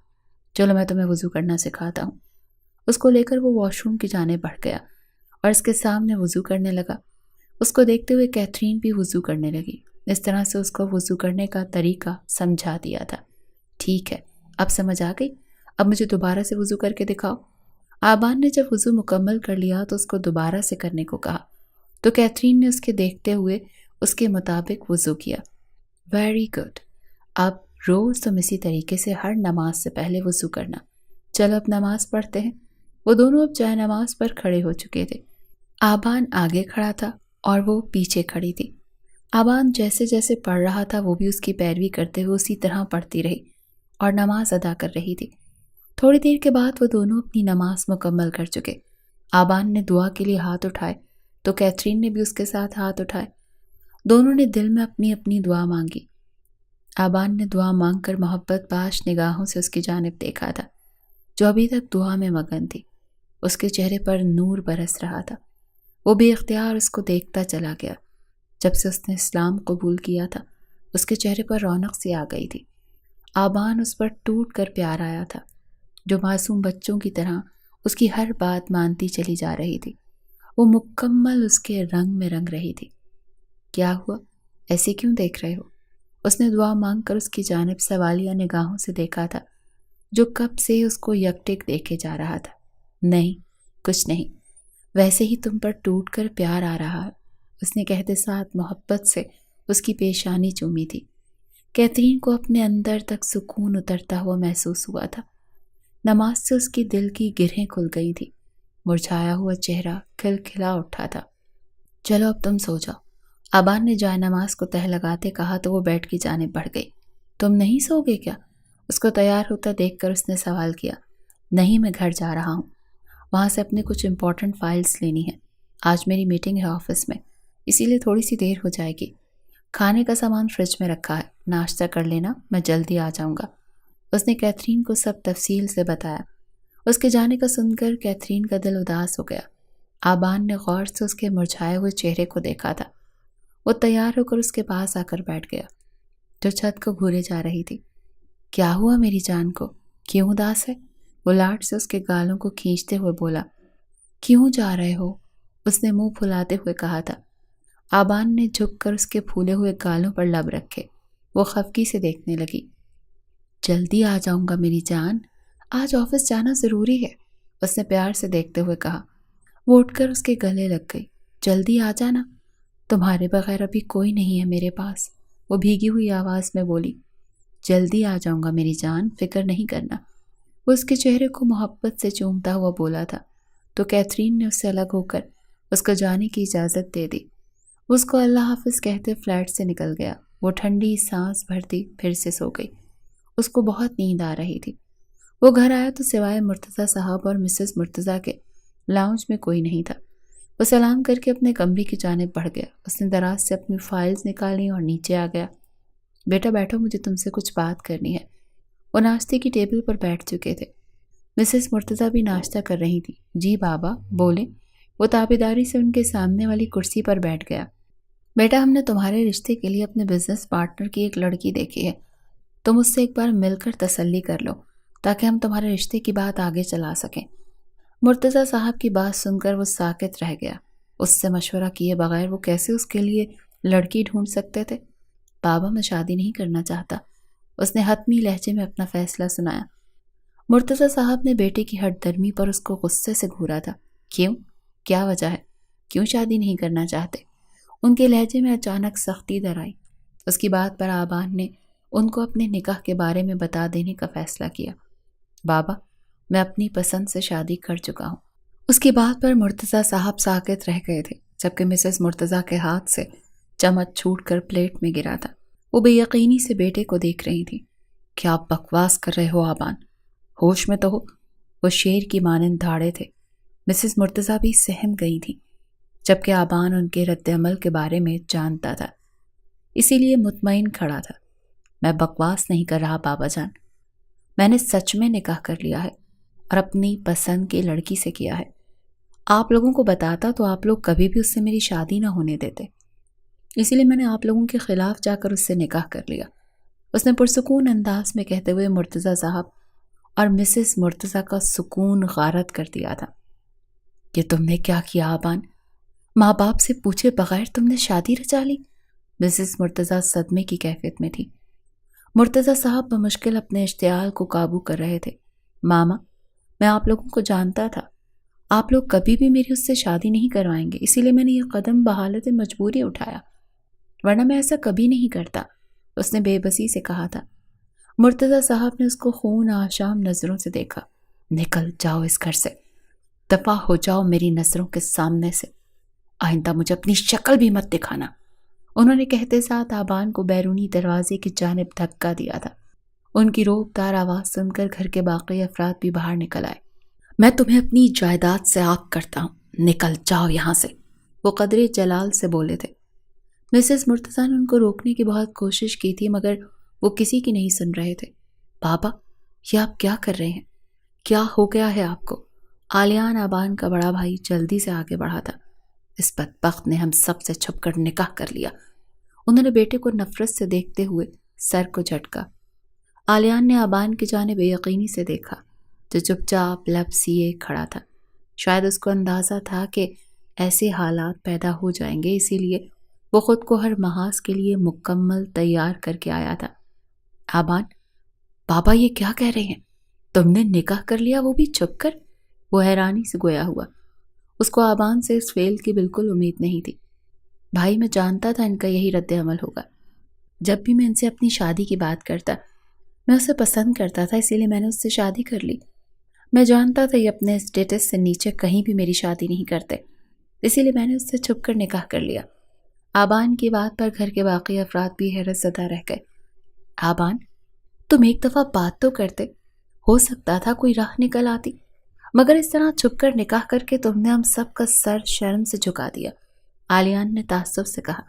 چلو میں تمہیں وضو کرنا سکھاتا ہوں۔ اس کو لے کر وہ واش روم کی جانب بڑھ گیا اور اس کے سامنے وضو کرنے لگا۔ اس کو دیکھتے ہوئے کیتھرین بھی وضو کرنے لگی۔ اس طرح سے اس کو وضو کرنے کا طریقہ سمجھا دیا تھا۔ ٹھیک ہے، اب سمجھ آ گئی، اب مجھے دوبارہ سے وضو کر کے دکھاؤ۔ آبان نے جب وضو مکمل کر لیا تو اس کو دوبارہ سے کرنے کو کہا تو کیتھرین نے اس کے دیکھتے ہوئے اس کے مطابق وضو کیا۔ ویری گڈ، اب روز تم اسی طریقے سے ہر نماز سے پہلے وضو کرنا۔ چلو اب نماز پڑھتے ہیں۔ وہ دونوں اب جائے نماز پر کھڑے ہو چکے تھے۔ آبان آگے کھڑا تھا اور وہ پیچھے کھڑی تھی۔ آبان جیسے جیسے پڑھ رہا تھا وہ بھی اس کی پیروی کرتے ہوئے اسی طرح پڑھتی رہی اور نماز ادا کر رہی تھی۔ تھوڑی دیر کے بعد وہ دونوں اپنی نماز مکمل کر چکے۔ آبان نے دعا کے لیے ہاتھ اٹھائے تو کیتھرین نے بھی اس کے ساتھ ہاتھ اٹھائے۔ دونوں نے دل میں اپنی اپنی دعا مانگی۔ آبان نے دعا مانگ کر محبت باش نگاہوں سے اس کی جانب دیکھا تھا جو ابھی تک دعا میں مگن تھی۔ اس کے چہرے پر نور برس رہا تھا۔ وہ بے اختیار اس کو دیکھتا چلا گیا۔ جب سے اس نے اسلام قبول کیا تھا اس کے چہرے پر رونق سی آ گئی تھی۔ آبان اس پر ٹوٹ کر پیار آیا تھا، جو معصوم بچوں کی طرح اس کی ہر بات مانتی چلی جا رہی تھی۔ وہ مکمل اس کے رنگ میں رنگ رہی تھی۔ کیا ہوا؟ ایسے کیوں دیکھ رہے ہو؟ اس نے دعا مانگ کر اس کی جانب سوالیہ نگاہوں سے دیکھا تھا جو کب سے اس کو یکٹک دیکھے جا رہا تھا۔ نہیں، کچھ نہیں، ویسے ہی تم پر ٹوٹ کر پیار آ رہا ہے، اس نے کہتے ساتھ محبت سے اس کی پیشانی چومی تھی۔ کیتھرین کو اپنے اندر تک سکون اترتا ہوا محسوس ہوا تھا۔ نماز سے اس کی دل کی گرہیں کھل گئی تھی۔ مرجھایا ہوا چہرہ کھلکھلا اٹھا تھا۔ چلو اب تم سو جاؤ، آبان نے جائے نماز کو تہہ لگاتے کہا تو وہ بیڈ کی جانب بڑھ گئی۔ تم نہیں سو گے کیا؟ اس کو تیار ہوتا دیکھ کر اس نے سوال کیا۔ نہیں، میں گھر جا رہا ہوں، وہاں سے اپنے کچھ امپورٹنٹ فائلز لینی ہے۔ آج میری میٹنگ ہے آفس میں، اسی لیے تھوڑی سی دیر ہو جائے گی۔ کھانے کا سامان فریج میں رکھا ہے، ناشتہ کر لینا، میں جلدی آ جاؤں گا۔ اس نے کیتھرین کو سب تفصیل سے بتایا۔ اس کے جانے کا سن کر کیتھرین کا دل اداس ہو گیا۔ آبان نے غور سے اس کے مرجھائے ہوئے چہرے کو دیکھا تھا۔ وہ تیار ہو کر اس کے پاس آ کر بیٹھ گیا۔ جو چھت کو گھورے جا رہی تھی۔ کیا ہوا میری جان کو؟ کیوں اداس ہے؟ وہ لاڈ سے اس کے گالوں کو کھینچتے ہوئے بولا۔ کیوں جا رہے ہو؟ اس نے منہ پھلاتے ہوئے کہا تھا۔ آبان نے جھک کر اس کے پھولے ہوئے گالوں پر لب رکھے۔ وہ خفگی سے دیکھنے لگی۔ جلدی آ جاؤں گا میری جان، آج آفس جانا ضروری ہے، اس نے پیار سے دیکھتے ہوئے کہا۔ وہ اٹھ کر اس کے گلے لگ گئی۔ جلدی آ جانا، تمہارے بغیر ابھی کوئی نہیں ہے میرے پاس، وہ بھیگی ہوئی آواز میں بولی۔ جلدی آ جاؤں گا میری جان، فکر نہیں کرنا، وہ اس کے چہرے کو محبت سے چومتا ہوا بولا تھا تو کیتھرین نے اس سے الگ ہو کر اس کو جانے کی اجازت دے دی۔ اس کو اللہ حافظ کہتے فلیٹ سے نکل گیا۔ وہ ٹھنڈی سانس بھرتی پھر سے سو گئی۔ اس کو بہت نیند آ رہی تھی۔ وہ گھر آیا تو سوائے مرتضیٰ صاحب اور مسز مرتضیٰ کے لاؤنج میں کوئی نہیں تھا۔ وہ سلام کر کے اپنے کمرے کی جانب بڑھ گیا۔ اس نے دراز سے اپنی فائلز نکالی اور نیچے آ گیا۔ بیٹا بیٹھو، مجھے تم سے کچھ بات کرنی ہے۔ وہ ناشتے کی ٹیبل پر بیٹھ چکے تھے۔ مسز مرتضیٰ بھی ناشتہ کر رہی تھی۔ جی بابا بولیں۔ وہ تابیداری سے ان کے سامنے والی کرسی پر بیٹھ گیا۔ بیٹا، ہم نے تمہارے رشتے کے لیے اپنے بزنس پارٹنر کی ایک لڑکی دیکھی ہے، تم اس سے ایک بار مل کر تسلی کر لو تاکہ ہم تمہارے رشتے کی بات آگے چلا سکیں۔ مرتضیٰ صاحب کی بات سن کر وہ ساکت رہ گیا۔ اس سے مشورہ کیے بغیر وہ کیسے اس کے لیے لڑکی ڈھونڈ سکتے تھے؟ بابا، میں شادی نہیں کرنا چاہتا، اس نے حتمی لہجے میں اپنا فیصلہ سنایا۔ مرتضیٰ صاحب نے بیٹے کی ہٹ درمی پر اس کو غصے سے گھورا تھا۔ کیوں؟ کیا وجہ ہے؟ کیوں شادی نہیں کرنا چاہتے؟ ان کے لہجے میں اچانک سختی در آئی۔ اس کی بات پر آبان نے ان کو اپنے نکاح کے بارے میں بتا دینے کا فیصلہ کیا۔ بابا، میں اپنی پسند سے شادی کر چکا ہوں۔ اس کی بات پر مرتضیٰ صاحب ساکت رہ گئے تھے، جبکہ مسز مرتضیٰ کے ہاتھ سے چمچ چھوٹ کر پلیٹ میں گرا تھا۔ وہ بے یقینی سے بیٹے کو دیکھ رہی تھی۔ کیا آپ بکواس کر رہے ہو آبان؟ ہوش میں تو ہو؟ وہ شیر کی مانند دھاڑے تھے۔ مسز مرتضیٰ بھی سہم گئی تھی، جبکہ آبان ان کے رد عمل کے بارے میں جانتا تھا، اسی لیے مطمئن کھڑا تھا۔ میں بکواس نہیں کر رہا بابا جان، میں نے سچ میں نکاح کر لیا ہے اور اپنی پسند کی لڑکی سے کیا ہے۔ آپ لوگوں کو بتاتا تو آپ لوگ کبھی بھی اس سے میری شادی نہ ہونے دیتے، اسی لیے میں نے آپ لوگوں کے خلاف جا کر اس سے نکاح کر لیا، اس نے پرسکون انداز میں کہتے ہوئے مرتضیٰ صاحب اور مسز مرتضیٰ کا سکون غارت کر دیا تھا۔ کہ تم نے کیا کیا آبان؟ ماں باپ سے پوچھے بغیر تم نے شادی رچا لی؟ مسز مرتضیٰ صدمے کی کیفیت میں تھی۔ مرتضیٰ صاحب بمشکل اپنے اشتعال کو قابو کر رہے تھے۔ ماما، میں آپ لوگوں کو جانتا تھا، آپ لوگ کبھی بھی میری اس سے شادی نہیں کروائیں گے، اسی لیے میں نے یہ قدم بحالت مجبوری اٹھایا، ورنہ میں ایسا کبھی نہیں کرتا، اس نے بے بسی سے کہا تھا۔ مرتضیٰ صاحب نے اس کو خون آشام نظروں سے دیکھا۔ نکل جاؤ اس گھر سے، دفع ہو جاؤ میری نظروں کے سامنے سے، آئندہ مجھے اپنی شکل بھی مت دکھانا، انہوں نے کہتے ساتھ آبان کو بیرونی دروازے کی جانب دھکا دیا تھا۔ ان کی روب دار آواز سن کر گھر کے باقی افراد بھی باہر نکل آئے۔ میں تمہیں اپنی جائیداد سے آگ کرتا ہوں، نکل جاؤ یہاں سے، وہ قدرے جلال سے بولے تھے۔ مسز مرتضیٰ نے ان کو روکنے کی بہت کوشش کی تھی، مگر وہ کسی کی نہیں سن رہے تھے۔ بابا، یہ آپ کیا کر رہے ہیں؟ کیا ہو گیا ہے آپ کو؟ آلیان آبان کا بڑا بھائی جلدی سے آگے بڑھا تھا۔ اس بدبخت نے ہم سب سے چھپ کر نکاح کر لیا، انہوں نے بیٹے کو نفرت سے دیکھتے ہوئے سر کو جھٹکا۔ آلیان نے آبان کی جانب بے یقینی سے دیکھا، جو چپ چاپ لب سیے کھڑا تھا۔ شاید اس کو اندازہ تھا کہ ایسے حالات پیدا ہو جائیں گے، اسی لیے وہ خود کو ہر محاذ کے لیے مکمل تیار کر کے آیا تھا۔ آبان، بابا یہ کیا کہہ رہے ہیں؟ تم نے نکاح کر لیا، وہ بھی چھپ کر؟ وہ حیرانی سے گویا ہوا۔ اس کو آبان سے اس فعل کی بالکل امید نہیں تھی۔ بھائی، میں جانتا تھا ان کا یہی رد عمل ہوگا۔ جب بھی میں ان سے اپنی شادی کی بات کرتا، میں اسے پسند کرتا تھا، اسی لیے میں نے اس سے شادی کر لی۔ میں جانتا تھا یہ اپنے اسٹیٹس سے نیچے کہیں بھی میری شادی نہیں کرتے، اسی لیے میں نے اس سے چھپ کر نکاح کر لیا۔ آبان کی بات پر گھر کے باقی افراد بھی حیرت زدہ رہ گئے۔ آبان، تم ایک دفعہ بات تو کرتے، ہو سکتا تھا کوئی راہ نکل آتی، مگر اس طرح چھپ کر نکاح کر کے تم نے ہم سب کا سر شرم سے جھکا دیا، آلیان نے تعصب سے کہا۔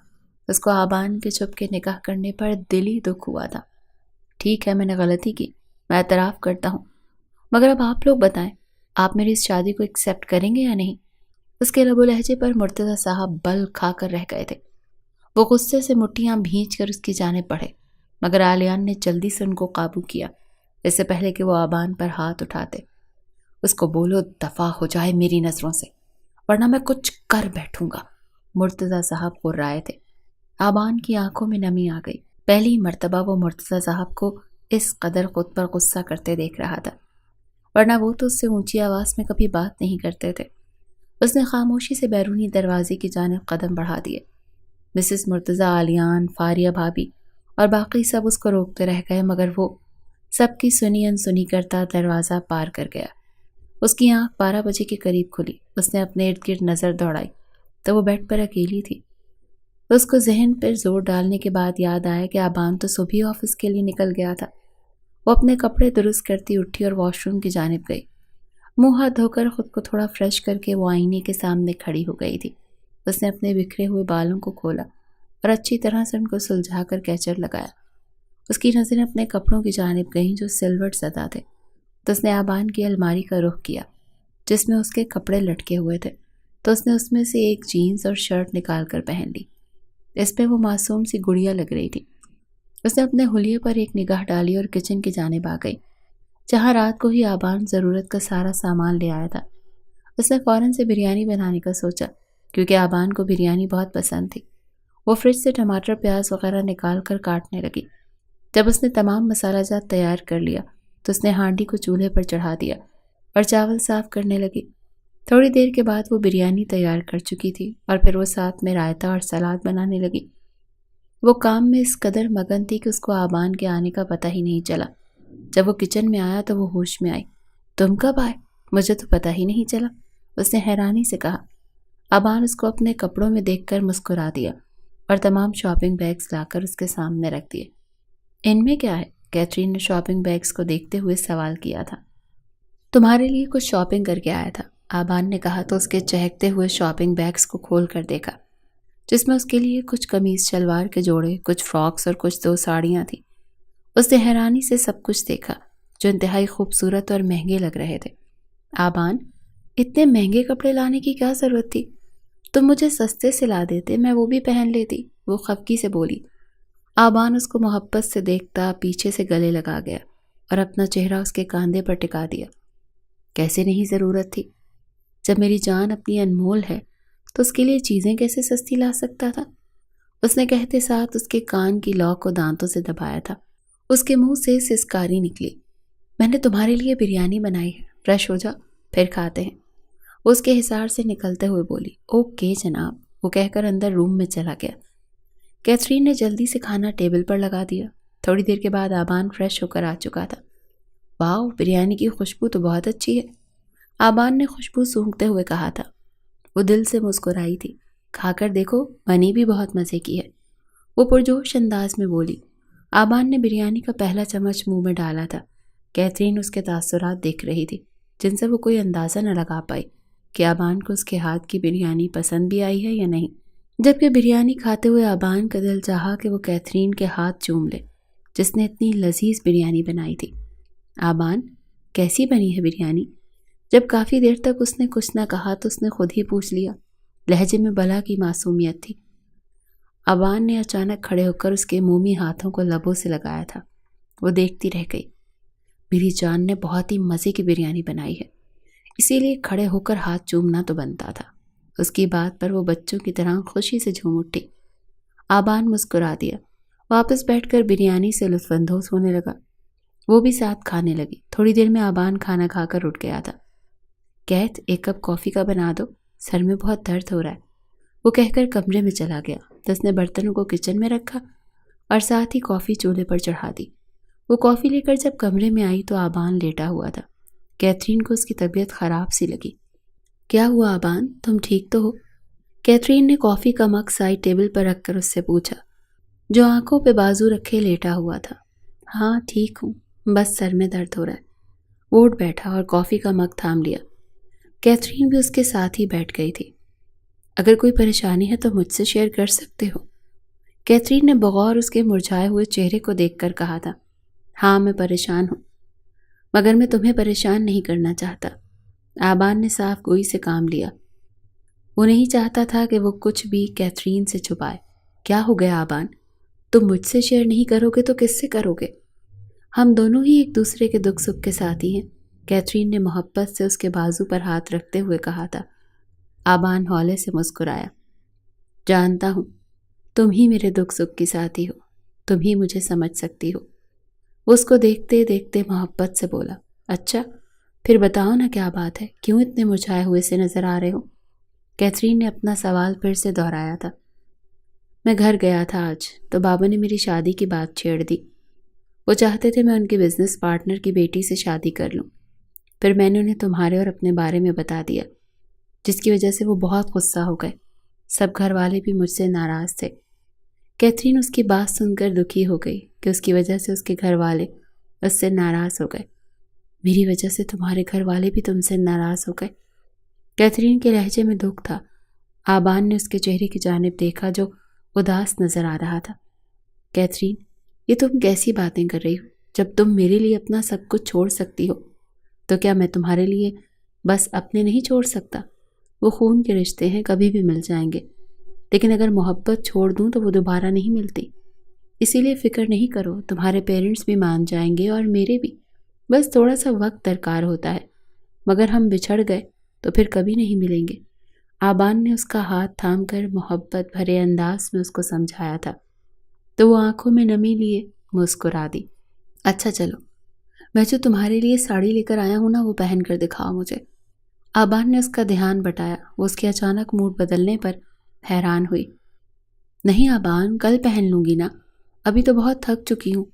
اس کو آبان کے چھپ کے نکاح کرنے پر دلی دکھ ہوا تھا۔ ٹھیک ہے، میں نے غلطی کی، میں اعتراف کرتا ہوں، مگر اب آپ لوگ بتائیں، آپ میری اس شادی کو ایکسیپٹ کریں گے یا نہیں؟ اس کے لب و لہجے پر مرتضیٰ صاحب بل کھا کر رہ گئے تھے۔ وہ غصے سے مٹھیاں بھینچ کر اس کی جانب بڑھے۔ مگر آلیان نے جلدی سے ان کو قابو کیا، اس سے پہلے کہ وہ آبان پر ہاتھ اٹھاتے۔ اس کو بولو دفع ہو جائے میری نظروں سے، ورنہ میں کچھ کر بیٹھوں گا۔ مرتضیٰ صاحب غرائے تھے۔ آبان کی آنکھوں میں نمی آ گئی۔ پہلی مرتبہ وہ مرتضیٰ صاحب کو اس قدر خود پر غصہ کرتے دیکھ رہا تھا، ورنہ وہ تو اس سے اونچی آواز میں کبھی بات نہیں کرتے تھے۔ اس نے خاموشی سے بیرونی دروازے کی جانب قدم بڑھا دیے۔ مسز مرتضیٰ، آلیان، فاریہ بھابی اور باقی سب اس کو روکتے رہ گئے، مگر وہ سب کی سنی انسنی کرتا دروازہ پار کر گیا۔ اس کی آنکھ 12 بجے کے قریب کھلی۔ اس نے اپنے ارد گرد نظر دوڑائی تو وہ بیڈ پر اکیلی تھی۔ اس کو ذہن پر زور ڈالنے کے بعد یاد آیا کہ آبان تو صبح آفس کے لیے نکل گیا تھا۔ وہ اپنے کپڑے درست کرتی اٹھی اور واش روم کی جانب گئی۔ منہ ہاتھ دھو کر خود کو تھوڑا فریش کر کے وہ آئینے کے سامنے کھڑی ہو گئی تھی۔ اس نے اپنے بکھرے ہوئے بالوں کو کھولا اور اچھی طرح سے ان کو سلجھا کر کیچر لگایا۔ اس کی نظریں اپنے کپڑوں کی جانب گئیں جو سلوٹ زدہ تھے، تو اس نے آبان کی الماری کا رخ کیا جس میں اس کے کپڑے لٹکے ہوئے تھے، تو اس نے اس میں سے ایک جینز اور شرٹ نکال کر پہن لی۔ اس پہ وہ معصوم سی گڑیا لگ رہی تھی۔ اس نے اپنے حلیے پر ایک نگاہ ڈالی اور کچن کی جانب آ گئی، جہاں رات کو ہی آبان ضرورت کا سارا سامان لے آیا تھا۔ اس نے فوراً سے بریانی بنانے کا سوچا، کیونکہ آبان کو بریانی بہت پسند تھی۔ وہ فریج سے ٹماٹر، پیاز وغیرہ نکال کر کاٹنے لگی۔ جب اس نے تمام مسالہ جات تیار کر لیا تو اس نے ہانڈی کو چولہے پر چڑھا دیا اور چاول صاف کرنے لگی۔ تھوڑی دیر کے بعد وہ بریانی تیار کر چکی تھی اور پھر وہ ساتھ میں رائتا اور سلاد بنانے لگی۔ وہ کام میں اس قدر مگن تھی کہ اس کو آبان کے آنے کا پتہ ہی نہیں چلا۔ جب وہ کچن میں آیا تو وہ ہوش میں آئی۔ تم کب آئے؟ مجھے تو پتہ ہی نہیں چلا، اس نے حیرانی سے کہا۔ آبان اس کو اپنے کپڑوں میں دیکھ کر مسکرا دیا اور تمام شاپنگ بیگز لا کر اس کے سامنے رکھ دیے۔ ان میں کیا ہے؟ کیتھرین نے شاپنگ بیگز کو دیکھتے ہوئے سوال کیا تھا۔ تمہارے لیے کچھ شاپنگ کر کے آیا تھا، آبان نے کہا تو اس کے چہکتے ہوئے شاپنگ بیگز کو کھول کر دیکھا، جس میں اس کے لیے کچھ قمیض شلوار کے جوڑے، کچھ فراکس اور کچھ 2 ساڑیاں تھیں۔ اس نے حیرانی سے سب کچھ دیکھا جو انتہائی خوبصورت اور مہنگے لگ رہے تھے۔ آبان، اتنے مہنگے کپڑے لانے کی کیا ضرورت تھی؟ تم مجھے سستے سے لا دیتے، میں وہ بھی پہن لیتی، وہ خفگی سے بولی۔ آبان اس کو محبت سے دیکھتا پیچھے سے گلے لگا گیا اور اپنا چہرہ اس کے کاندھے پر ٹکا دیا۔ کیسے نہیں ضرورت تھی؟ جب میری جان اپنی انمول ہے تو اس کے لیے چیزیں کیسے سستی لا سکتا تھا؟ اس نے کہتے ساتھ اس کے کان کی لو کو دانتوں سے دبایا تھا۔ اس کے منہ سے سسکاری نکلی۔ میں نے تمہارے لیے بریانی بنائی ہے، فریش ہو جا، پھر کھاتے ہیں، وہ اس کے حصار سے نکلتے ہوئے بولی۔ اوکے جناب، وہ کہہ کر اندر روم میں چلا گیا۔ کیتھرین نے جلدی سے کھانا ٹیبل پر لگا دیا۔ تھوڑی دیر کے بعد آبان فریش ہو کر آ چکا تھا۔ واؤ، بریانی کی خوشبو تو بہت اچھی ہے، آبان نے خوشبو سونگھتے ہوئے کہا تھا۔ وہ دل سے مسکرائی تھی۔ کھا کر دیکھو، بنی بھی بہت مزے کی ہے، وہ پرجوش انداز میں بولی۔ آبان نے بریانی کا پہلا چمچ منہ میں ڈالا تھا۔ کیتھرین اس کے تاثرات دیکھ رہی تھی، جن سے وہ کوئی اندازہ نہ لگا پائی کہ آبان کو اس کے ہاتھ کی بریانی پسند بھی آئی ہے یا نہیں۔ جبکہ بریانی کھاتے ہوئے آبان کا دل چاہا کہ وہ کیتھرین کے ہاتھ چوم لے جس نے اتنی لذیذ بریانی بنائی تھی۔ آبان، کیسی بنی ہے بریانی؟ جب کافی دیر تک اس نے کچھ نہ کہا تو اس نے خود ہی پوچھ لیا۔ لہجے میں بلا کی معصومیت تھی۔ آبان نے اچانک کھڑے ہو کر اس کے مومی ہاتھوں کو لبوں سے لگایا تھا۔ وہ دیکھتی رہ گئی۔ میری جان نے بہت ہی مزے کی بریانی بنائی ہے، اسی لیے کھڑے ہو کر ہاتھ چومنا تو بنتا تھا۔ اس کی بات پر وہ بچوں کی طرح خوشی سے جھوم اٹھی۔ آبان مسکرا دیا، واپس بیٹھ کر بریانی سے لطف اندوز ہونے لگا۔ وہ بھی ساتھ کھانے لگی۔ تھوڑی دیر میں آبان کھانا کھا کر اٹھ گیا تھا۔ کیت، ایک کپ کافی کا بنا دو، سر میں بہت درد ہو رہا ہے، وہ کہہ کر کمرے میں چلا گیا۔ تو اس نے برتنوں کو کچن میں رکھا اور ساتھ ہی کافی چولہے پر چڑھا دی۔ وہ کافی لے کر جب کمرے میں آئی تو آبان لیٹا ہوا تھا۔ کیتھرین کو اس کی طبیعت خراب سی لگی۔ کیا ہوا آبان، تم ٹھیک تو ہو؟ کیتھرین نے کافی کا مگ سائڈ ٹیبل پر رکھ کر اس سے پوچھا، جو آنکھوں پہ بازو رکھے لیٹا ہوا تھا۔ ہاں ٹھیک ہوں، بس سر میں درد ہو رہا ہے۔ وہ اٹھ بیٹھا اور کافی کا مگ تھام لیا۔ کیتھرین بھی اس کے ساتھ ہی بیٹھ گئی تھی۔ اگر کوئی پریشانی ہے تو مجھ سے شیئر کر سکتے ہو، کیتھرین نے بغور اس کے مرجھائے ہوئے چہرے کو دیکھ کر کہا تھا۔ ہاں میں پریشان ہوں، مگر میں تمہیں پریشان نہیں کرنا چاہتا، آبان نے صاف گوئی سے کام لیا۔ وہ نہیں چاہتا تھا کہ وہ کچھ بھی کیتھرین سے چھپائے۔ کیا ہو گیا آبان؟ تم مجھ سے شیئر نہیں کرو گے تو کس سے کرو گے؟ ہم دونوں ہی ایک دوسرے کے دکھ سکھ کے ساتھی ہیں، کیتھرین نے محبت سے اس کے بازو پر ہاتھ رکھتے ہوئے کہا تھا۔ آبان ہولے سے مسکرایا۔ جانتا ہوں، تم ہی میرے دکھ سکھ کی ساتھی ہو، تم ہی مجھے سمجھ سکتی ہو۔ وہ اس کو دیکھتے دیکھتے محبت سے بولا۔ اچھا، پھر بتاؤ نا کیا بات ہے، کیوں اتنے مرجھائے ہوئے سے نظر آ رہے ہو؟ کیتھرین نے اپنا سوال پھر سے دہرایا تھا۔ میں گھر گیا تھا آج تو بابا نے میری شادی کی بات چھیڑ دی۔ وہ چاہتے تھے میں ان کے بزنس پارٹنر کی بیٹی سے شادی کر لوں۔ پھر میں نے انہیں تمہارے اور اپنے بارے میں بتا دیا، جس کی وجہ سے وہ بہت غصہ ہو گئے۔ سب گھر والے بھی مجھ سے ناراض تھے۔ کیتھرین اس کی بات سن کر دکھی ہو گئی کہ اس کی وجہ سے اس کے گھر والے اس سے ناراض ہو گئے۔ میری وجہ سے تمہارے گھر والے بھی تم سے ناراض ہو گئے؟ کیتھرین کے لہجے میں دکھ تھا۔ آبان نے اس کے چہرے کی جانب دیکھا جو اداس نظر آ رہا تھا۔ کیتھرین، یہ تم کیسی باتیں کر رہی ہو؟ جب تم میرے لیے اپنا سب کچھ چھوڑ سکتی ہو تو کیا میں تمہارے لیے بس اپنے نہیں چھوڑ سکتا؟ وہ خون کے رشتے ہیں، کبھی بھی مل جائیں گے، لیکن اگر محبت چھوڑ دوں تو وہ دوبارہ نہیں ملتی۔ اسی لیے فکر نہیں کرو، تمہارے پیرنٹس بھی مان جائیں گے اور میرے بھی، بس تھوڑا سا وقت درکار ہوتا ہے، مگر ہم بچھڑ گئے تو پھر کبھی نہیں ملیں گے۔ آبان نے اس کا ہاتھ تھام کر محبت بھرے انداز میں اس کو سمجھایا تھا، تو وہ آنکھوں میں نمی لیے مسکرا دی۔ اچھا چلو، میں جو تمہارے لیے ساڑی لے کر آیا ہوں نا، وہ پہن کر دکھاؤ مجھے۔ آبان نے اس کا دھیان بٹایا۔ وہ اس کے اچانک موڈ بدلنے پر حیران ہوئی۔ نہیں آبان، کل پہن لوں گی نا، ابھی تو بہت تھک چکی ہوں،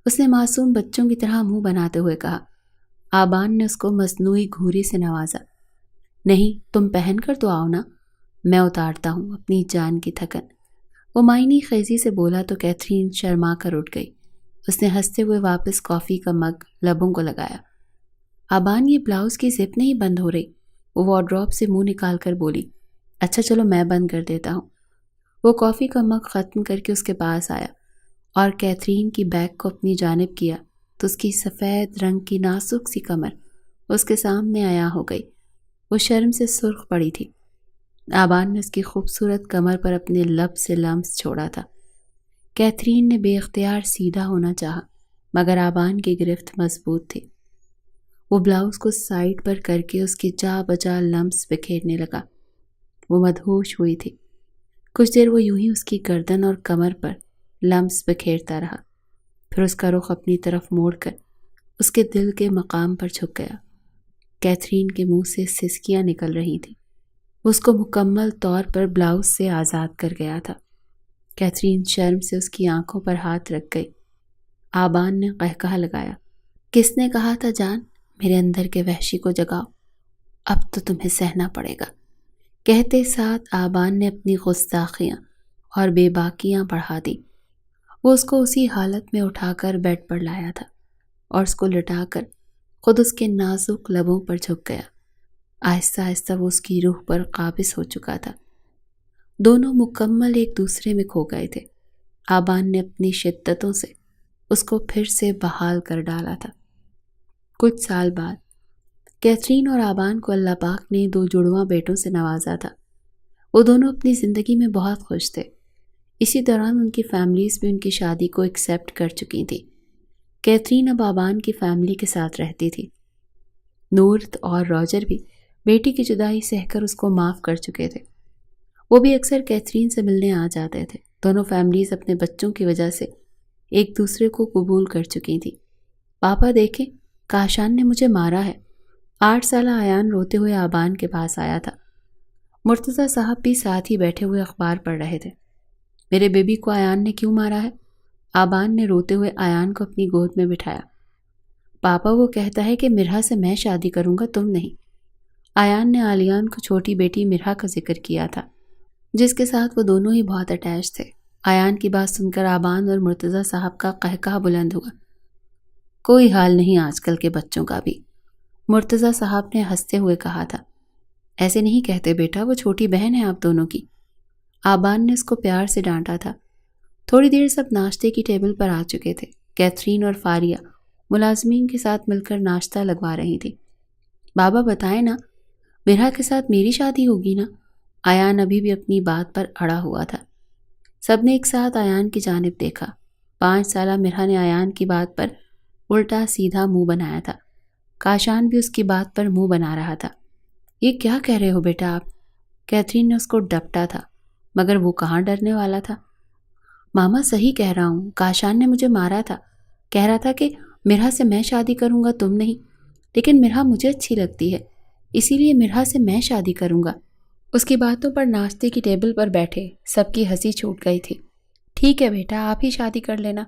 اس نے معصوم بچوں کی طرح منہ بناتے ہوئے کہا۔ آبان نے اس کو مصنوعی گھوری سے نوازا۔ نہیں، تم پہن کر تو آؤ نا، میں اتارتا ہوں اپنی جان کی تھکن۔ وہ معنی خیزی سے بولا تو کیتھرین شرما کر اٹھ گئی۔ اس نے ہنستے ہوئے واپس کافی کا مگ لبوں کو لگایا۔ آبان، یہ بلاؤز کی زپ نہیں بند ہو رہی، وہ وارڈروب سے منہ نکال کر بولی۔ اچھا چلو، میں بند کر دیتا ہوں۔ وہ کافی کا مگ ختم کر کے اس کے پاس آیا اور کیتھرین کی بیک کو اپنی جانب کیا تو اس کی سفید رنگ کی نازک سی کمر اس کے سامنے عیاں ہو گئی۔ وہ شرم سے سرخ پڑی تھی۔ آبان نے اس کی خوبصورت کمر پر اپنے لب سے لمس چھوڑا تھا۔ کیتھرین نے بے اختیار سیدھا ہونا چاہا، مگر آبان کی گرفت مضبوط تھی۔ وہ بلاؤز کو سائڈ پر کر کے اس کی جا بجا لمس بکھیرنے لگا۔ وہ مدہوش ہوئی تھی۔ کچھ دیر وہ یوں ہی اس کی گردن اور کمر پر لمس بکھیرتا رہا، پھر اس کا رخ اپنی طرف موڑ کر اس کے دل کے مقام پر جھک گیا۔ کیتھرین کے منہ سے سسکیاں نکل رہی تھیں۔ وہ اس کو مکمل طور پر بلاؤز سے آزاد کر گیا تھا۔ کیتھرین شرم سے اس کی آنکھوں پر ہاتھ رکھ گئی۔ آبان نے قہقہہ لگایا۔ کس نے کہا تھا جان، میرے اندر کے وحشی کو جگاؤ، اب تو تمہیں سہنا پڑے گا۔ کہتے ساتھ آبان نے اپنی گستاخیاں اور بے باکیاں بڑھا دی۔ وہ اس کو اسی حالت میں اٹھا کر بیڈ پر لایا تھا اور اس کو لٹا کر خود اس کے نازک لبوں پر جھک گیا۔ آہستہ آہستہ وہ اس کی روح پر قابض ہو چکا تھا۔ دونوں مکمل ایک دوسرے میں کھو گئے تھے۔ آبان نے اپنی شدتوں سے اس کو پھر سے بحال کر ڈالا تھا۔ کچھ سال بعد کیتھرین اور آبان کو اللہ پاک نے 2 جڑواں بیٹوں سے نوازا تھا۔ وہ دونوں اپنی زندگی میں بہت خوش تھے۔ اسی دوران ان کی فیملیز بھی ان کی شادی کو ایکسیپٹ کر چکی تھی۔ کیتھرین اب آبان کی فیملی کے ساتھ رہتی تھی۔ نورت اور راجر بھی بیٹی کی جدائی سہ کر اس کو معاف کر چکے تھے۔ وہ بھی اکثر کیتھرین سے ملنے آ جاتے تھے۔ دونوں فیملیز اپنے بچوں کی وجہ سے ایک دوسرے کو قبول کر چکی تھی۔ پاپا دیکھیں، کاشان نے مجھے مارا ہے، 8 سالہ ایان روتے ہوئے آبان کے پاس آیا تھا۔ مرتضیٰ صاحب بھی ساتھ ہی بیٹھے ہوئے اخبار پڑھ رہے تھے۔ میرے بیبی کو ایان نے کیوں مارا ہے؟ آبان نے روتے ہوئے ایان کو اپنی گود میں بٹھایا۔ پاپا، وہ کہتا ہے کہ مرحا سے میں شادی کروں گا، تم نہیں۔ ایان نے عالیان کو چھوٹی بیٹی مرحا کا ذکر کیا تھا، جس کے ساتھ وہ دونوں ہی بہت اٹیچ تھے۔ ایان کی بات سن کر آبان اور مرتضیٰ صاحب کا قہقہہ بلند ہوا۔ کوئی حال نہیں آج کل کے بچوں کا بھی، مرتضیٰ صاحب نے ہنستے ہوئے کہا تھا۔ ایسے نہیں کہتے بیٹا، وہ چھوٹی بہن ہے آپ دونوں کی۔ آبان نے اس کو پیار سے ڈانٹا تھا۔ تھوڑی دیر سب ناشتے کی ٹیبل پر آ چکے تھے۔ کیتھرین اور فاریہ ملازمین کے ساتھ مل کر ناشتہ لگوا رہی تھی۔ بابا بتائیں نا، مرحا کے ساتھ میری شادی ہوگی نا؟ ایان ابھی بھی اپنی بات پر اڑا ہوا تھا۔ سب نے ایک ساتھ ایان کی جانب دیکھا۔ 5 سالہ مرحا نے ایان کی بات پر الٹا سیدھا منہ بنایا تھا۔ کاشان بھی اس کی بات پر منہ بنا رہا تھا۔ یہ کیا کہہ رہے ہو بیٹا آپ؟ کیتھرین نے اس کو ڈپٹا تھا، مگر وہ کہاں ڈرنے والا تھا۔ ماما صحیح کہہ رہا ہوں، کاشان نے مجھے مارا تھا، کہہ رہا تھا کہ مرحا سے میں شادی کروں گا تم نہیں، لیکن مرحا مجھے اچھی لگتی ہے، اسی لیے مرحا سے میں شادی کروں گا۔ اس کی باتوں پر ناشتے کی ٹیبل پر بیٹھے سب کی ہنسی چھوٹ گئی تھی۔ ٹھیک ہے بیٹا، آپ ہی شادی کر لینا،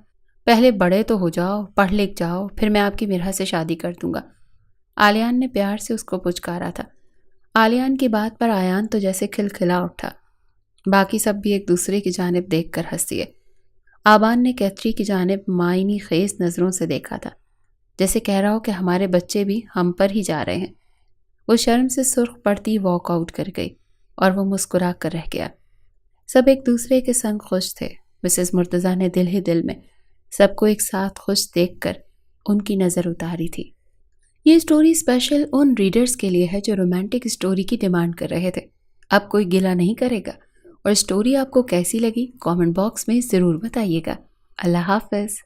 پہلے بڑے تو ہو جاؤ، پڑھ لکھ جاؤ، پھر میں آپ کی مرحا سے شادی کر دوں گا۔ آلیان نے پیار سے اس کو پچکارا تھا۔ آلیان کی بات پر ایان تو جیسے کھلکھلا اٹھا۔ باقی سب بھی ایک دوسرے کی جانب دیکھ کر ہنس دیے۔ آبان نے کیتھری کی جانب معنی خیز نظروں سے دیکھا تھا، جیسے کہہ رہا ہو کہ ہمارے بچے بھی ہم پر ہی جا رہے ہیں۔ وہ شرم سے سرخ پڑتی واک آؤٹ کر گئی اور وہ مسکرا کر رہ گیا۔ سب ایک دوسرے کے سنگ خوش تھے۔ مسز مرتضیٰ نے دل ہی دل میں سب کو ایک ساتھ خوش دیکھ کر ان کی نظر اتاری تھی۔ یہ سٹوری اسپیشل ان ریڈرز کے لیے ہے جو رومانٹک سٹوری کی ڈیمانڈ کر رہے تھے۔ اب کوئی گلہ نہیں کرے گا، اور سٹوری آپ کو کیسی لگی کامنٹ باکس میں ضرور بتائیے گا۔ اللہ حافظ۔